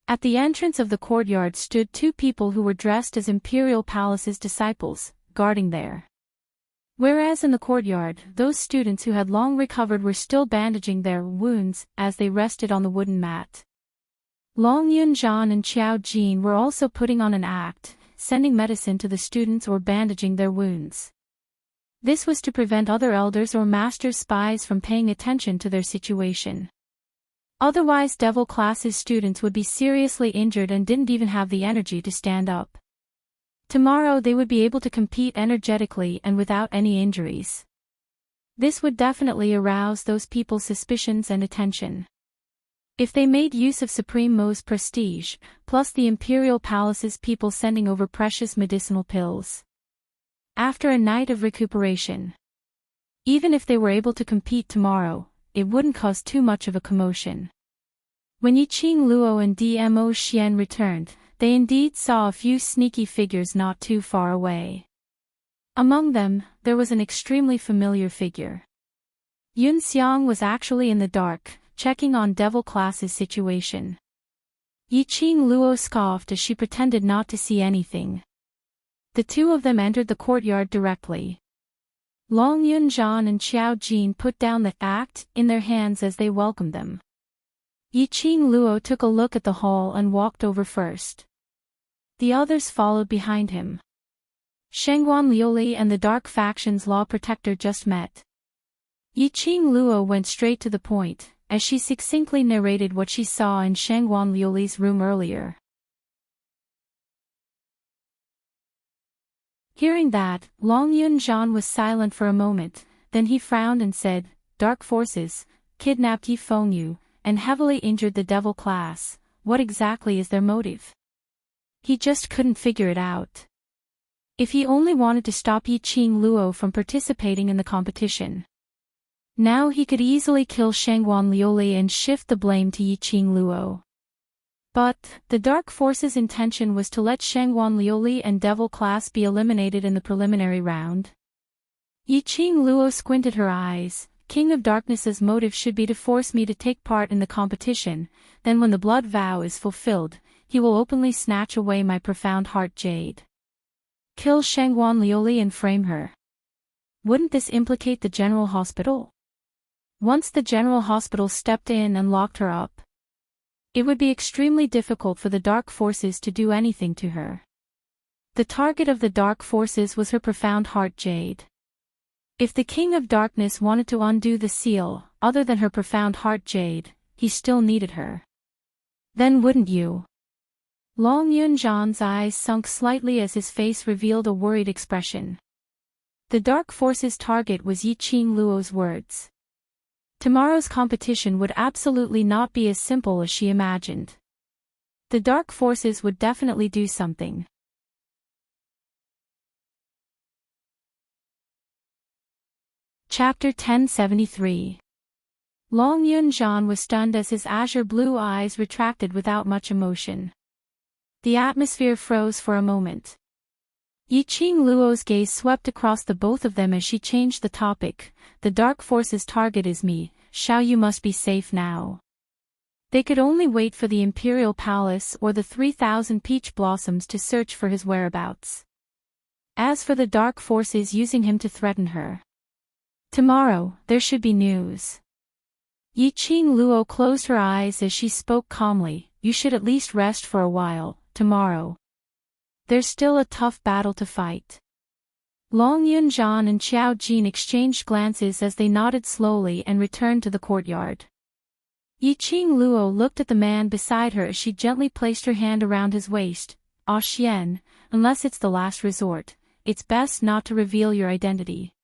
At the entrance of the courtyard stood two people who were dressed as Imperial Palace's disciples, guarding there. Whereas in the courtyard, those students who had long recovered were still bandaging their wounds as they rested on the wooden mat. Long Yunzhan and Qiao Jin were also putting on an act, sending medicine to the students or bandaging their wounds. This was to prevent other elders or master spies from paying attention to their situation. Otherwise, Devil Class's students would be seriously injured and didn't even have the energy to stand up. Tomorrow they would be able to compete energetically and without any injuries. This would definitely arouse those people's suspicions and attention. If they made use of Supreme Mo's prestige, plus the Imperial Palace's people sending over precious medicinal pills. After a night of recuperation, even if they were able to compete tomorrow, it wouldn't cause too much of a commotion. When Yiqing Luo and Dmo Xian returned, they indeed saw a few sneaky figures not too far away. Among them, there was an extremely familiar figure. Yun Xiang was actually in the dark, checking on Devil Class's situation. Yiqing Luo scoffed as she pretended not to see anything. The two of them entered the courtyard directly. Long Yunzhan and Qiao Jin put down the act in their hands as they welcomed them. Yiqing Luo took a look at the hall and walked over first. The others followed behind him. Shangguan Liuli and the Dark Faction's law protector just met. Yiqing Luo went straight to the point, as she succinctly narrated what she saw in Shangguan Liuli's room earlier. Hearing that, Long Yunzhan was silent for a moment, then he frowned and said, "Dark forces kidnapped Yi Fengyu and heavily injured the Devil Class. What exactly is their motive?" He just couldn't figure it out. If he only wanted to stop Yiqing Luo from participating in the competition, now he could easily kill Shangguan Liuli and shift the blame to Yiqing Luo. But the Dark Force's intention was to let Shangguan Liuli and Devil Class be eliminated in the preliminary round. Yiqing Luo squinted her eyes. King of Darkness's motive should be to force me to take part in the competition, then when the blood vow is fulfilled, he will openly snatch away my profound heart jade. Kill Shangguan Liuli and frame her. Wouldn't this implicate the General Hospital? Once the General Hospital stepped in and locked her up, it would be extremely difficult for the Dark Forces to do anything to her. The target of the Dark Forces was her profound heart jade. If the King of Darkness wanted to undo the seal, other than her profound heart jade, he still needed her. Then wouldn't you? Long Yunzhan's eyes sunk slightly as his face revealed a worried expression. The Dark Force's target was Yiqing Luo's words. Tomorrow's competition would absolutely not be as simple as she imagined. The Dark Forces would definitely do something. Chapter 1073. Long Yunzhan was stunned as his azure blue eyes retracted without much emotion. The atmosphere froze for a moment. Yiqing Luo's gaze swept across the both of them as she changed the topic. The Dark Force's target is me, Xiao Yu must be safe now. They could only wait for the Imperial Palace or the 3,000 peach blossoms to search for his whereabouts. As for the dark forces using him to threaten her, tomorrow, there should be news. Yiqing Luo closed her eyes as she spoke calmly. You should at least rest for a while, tomorrow. There's still a tough battle to fight. Long Yunzhan and Qiao Jin exchanged glances as they nodded slowly and returned to the courtyard. Yiqing Luo looked at the man beside her as she gently placed her hand around his waist. Ah Xian, unless it's the last resort, it's best not to reveal your identity.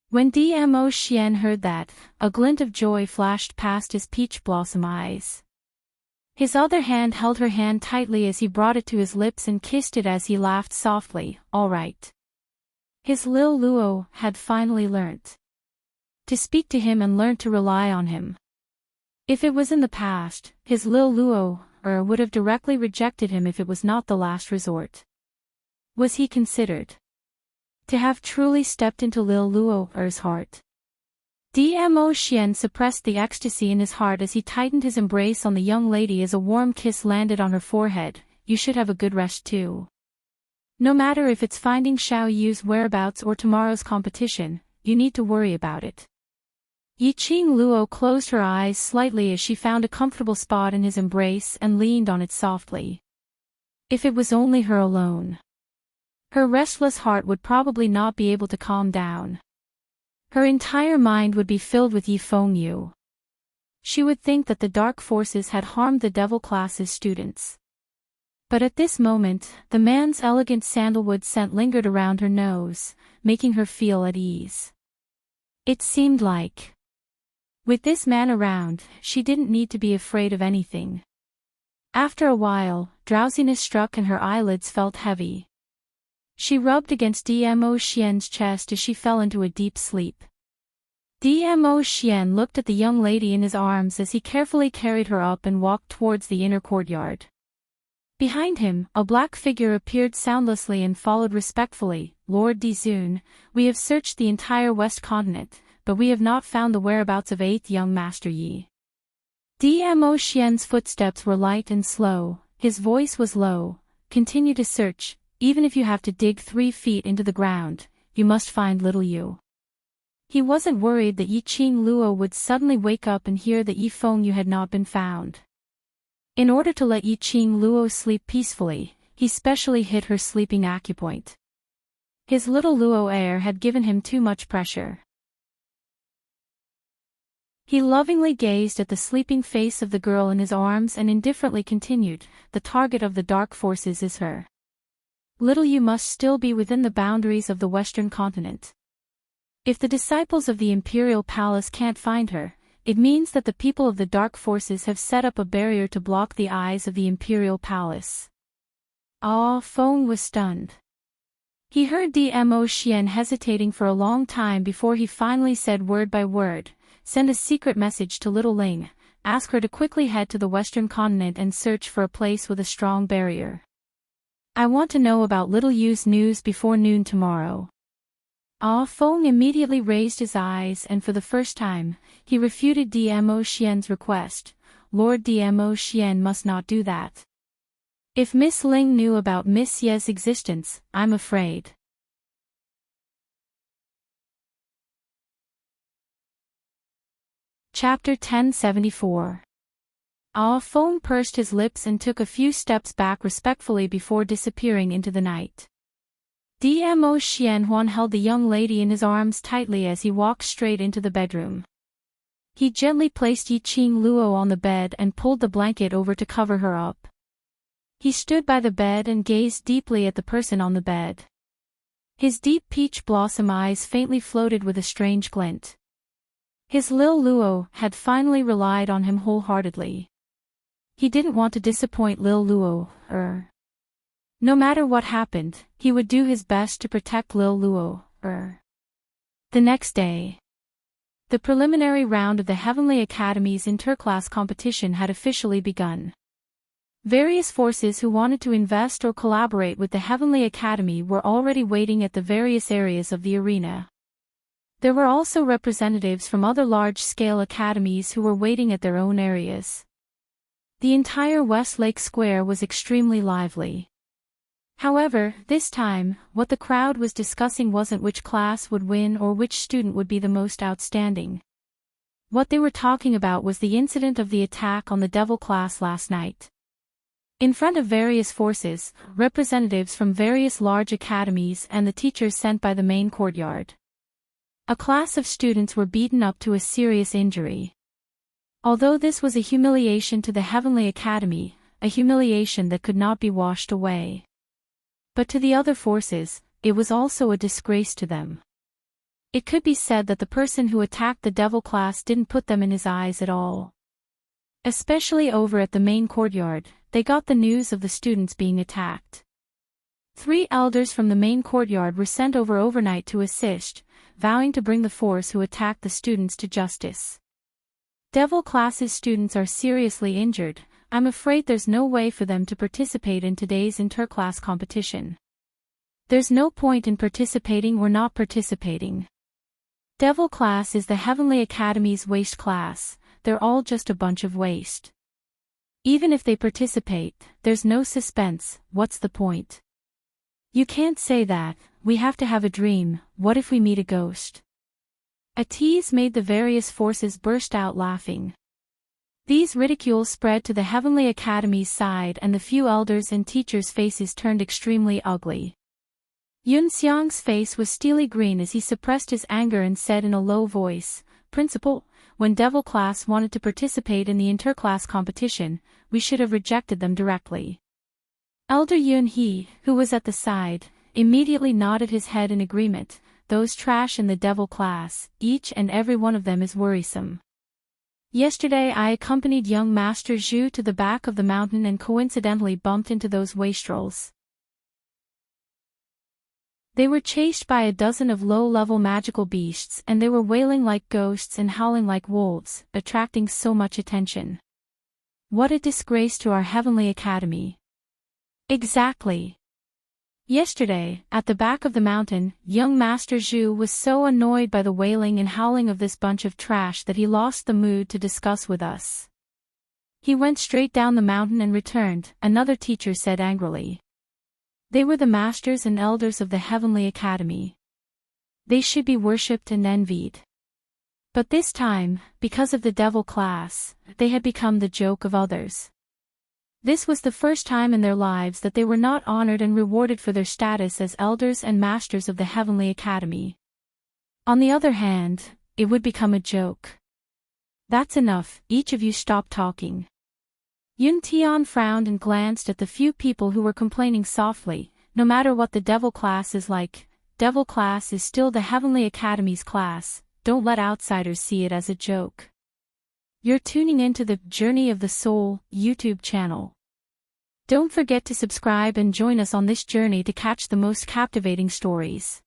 When Dmo Xian heard that, a glint of joy flashed past his peach blossom eyes. His other hand held her hand tightly as he brought it to his lips and kissed it as he laughed softly. All right. His Lil Luo had finally learnt to speak to him and learnt to rely on him. If it was in the past, his Lil Luo would have directly rejected him if it was not the last resort. Was he considered to have truly stepped into Lil Luo's heart? Dmo Xian suppressed the ecstasy in his heart as he tightened his embrace on the young lady as a warm kiss landed on her forehead. You should have a good rest too. No matter if it's finding Xiao Yu's whereabouts or tomorrow's competition, you need to worry about it. Yiqing Luo closed her eyes slightly as she found a comfortable spot in his embrace and leaned on it softly. If it was only her alone, her restless heart would probably not be able to calm down. Her entire mind would be filled with Yi Fengyu. She would think that the dark forces had harmed the devil class's students. But at this moment, the man's elegant sandalwood scent lingered around her nose, making her feel at ease. It seemed like, with this man around, she didn't need to be afraid of anything. After a while, drowsiness struck and her eyelids felt heavy. She rubbed against Dmo Xian's chest as she fell into a deep sleep. Dmo Xian looked at the young lady in his arms as he carefully carried her up and walked towards the inner courtyard. Behind him, a black figure appeared soundlessly and followed respectfully. Lord Dizun, we have searched the entire West Continent, but we have not found the whereabouts of 8th young Master Yi. Dmo Xian's footsteps were light and slow, his voice was low. Continue to search. Even if you have to dig 3 feet into the ground, you must find little Yu. He wasn't worried that Yiqing Luo would suddenly wake up and hear that Yi Fengyu had not been found. In order to let Yiqing Luo sleep peacefully, he specially hit her sleeping acupoint. His little Luo heir had given him too much pressure. He lovingly gazed at the sleeping face of the girl in his arms and indifferently continued, the target of the dark forces is her. Little Yu must still be within the boundaries of the Western continent. If the disciples of the Imperial Palace can't find her, it means that the people of the Dark Forces have set up a barrier to block the eyes of the Imperial Palace. Ah Feng was stunned. He heard Dmo Xian hesitating for a long time before he finally said word by word, send a secret message to Little Ling, ask her to quickly head to the Western continent and search for a place with a strong barrier. I want to know about Little Yu's news before noon tomorrow. Ah Feng immediately raised his eyes and for the first time, he refuted Dmo Xian's request. Lord Dmo Xian must not do that. If Miss Ling knew about Miss Ye's existence, I'm afraid. Chapter 1074. Ah Feng pursed his lips and took a few steps back respectfully before disappearing into the night. Dmo Xianhuan held the young lady in his arms tightly as he walked straight into the bedroom. He gently placed Yiqing Luo on the bed and pulled the blanket over to cover her up. He stood by the bed and gazed deeply at the person on the bed. His deep peach blossom eyes faintly floated with a strange glint. His Lil Luo had finally relied on him wholeheartedly. He didn't want to disappoint Lil Luo, No matter what happened, he would do his best to protect Lil Luo, The next day, the preliminary round of the Heavenly Academy's interclass competition had officially begun. Various forces who wanted to invest or collaborate with the Heavenly Academy were already waiting at the various areas of the arena. There were also representatives from other large-scale academies who were waiting at their own areas. The entire Westlake Square was extremely lively. However, this time, what the crowd was discussing wasn't which class would win or which student would be the most outstanding. What they were talking about was the incident of the attack on the devil class last night. In front of various forces, representatives from various large academies and the teachers sent by the main courtyard. A class of students were beaten up to a serious injury. Although this was a humiliation to the Heavenly Academy, a humiliation that could not be washed away. But to the other forces, it was also a disgrace to them. It could be said that the person who attacked the devil class didn't put them in his eyes at all. Especially over at the main courtyard, they got the news of the students being attacked. 3 elders from the main courtyard were sent over overnight to assist, vowing to bring the force who attacked the students to justice. Devil class's students are seriously injured. I'm afraid there's no way for them to participate in today's interclass competition. There's no point in participating or not participating. Devil class is the Heavenly Academy's waste class, they're all just a bunch of waste. Even if they participate, there's no suspense, what's the point? You can't say that, we have to have a dream, what if we meet a ghost? A tease made the various forces burst out laughing. These ridicules spread to the Heavenly Academy's side and the few elders and teachers' faces turned extremely ugly. Yun Xiang's face was steely green as he suppressed his anger and said in a low voice, "Principal, when Devil class wanted to participate in the interclass competition, we should have rejected them directly." Elder Yun He, who was at the side, immediately nodded his head in agreement. Those trash in the Devil class, each and every one of them is worrisome. Yesterday I accompanied young Master Zhu to the back of the mountain and coincidentally bumped into those wastrels. They were chased by a dozen of low-level magical beasts and they were wailing like ghosts and howling like wolves, attracting so much attention. What a disgrace to our Heavenly Academy. Exactly. Yesterday, at the back of the mountain, young Master Zhu was so annoyed by the wailing and howling of this bunch of trash that he lost the mood to discuss with us. He went straight down the mountain and returned, another teacher said angrily. They were the masters and elders of the Heavenly Academy. They should be worshipped and envied. But this time, because of the Devil class, they had become the joke of others. This was the first time in their lives that they were not honored and rewarded for their status as elders and masters of the Heavenly Academy. On the other hand, it would become a joke. That's enough, each of you stop talking. Yun Tian frowned and glanced at the few people who were complaining softly. No matter what the Devil class is like, Devil class is still the Heavenly Academy's class, don't let outsiders see it as a joke. You're tuning into the Journey of the Soul YouTube channel. Don't forget to subscribe and join us on this journey to catch the most captivating stories.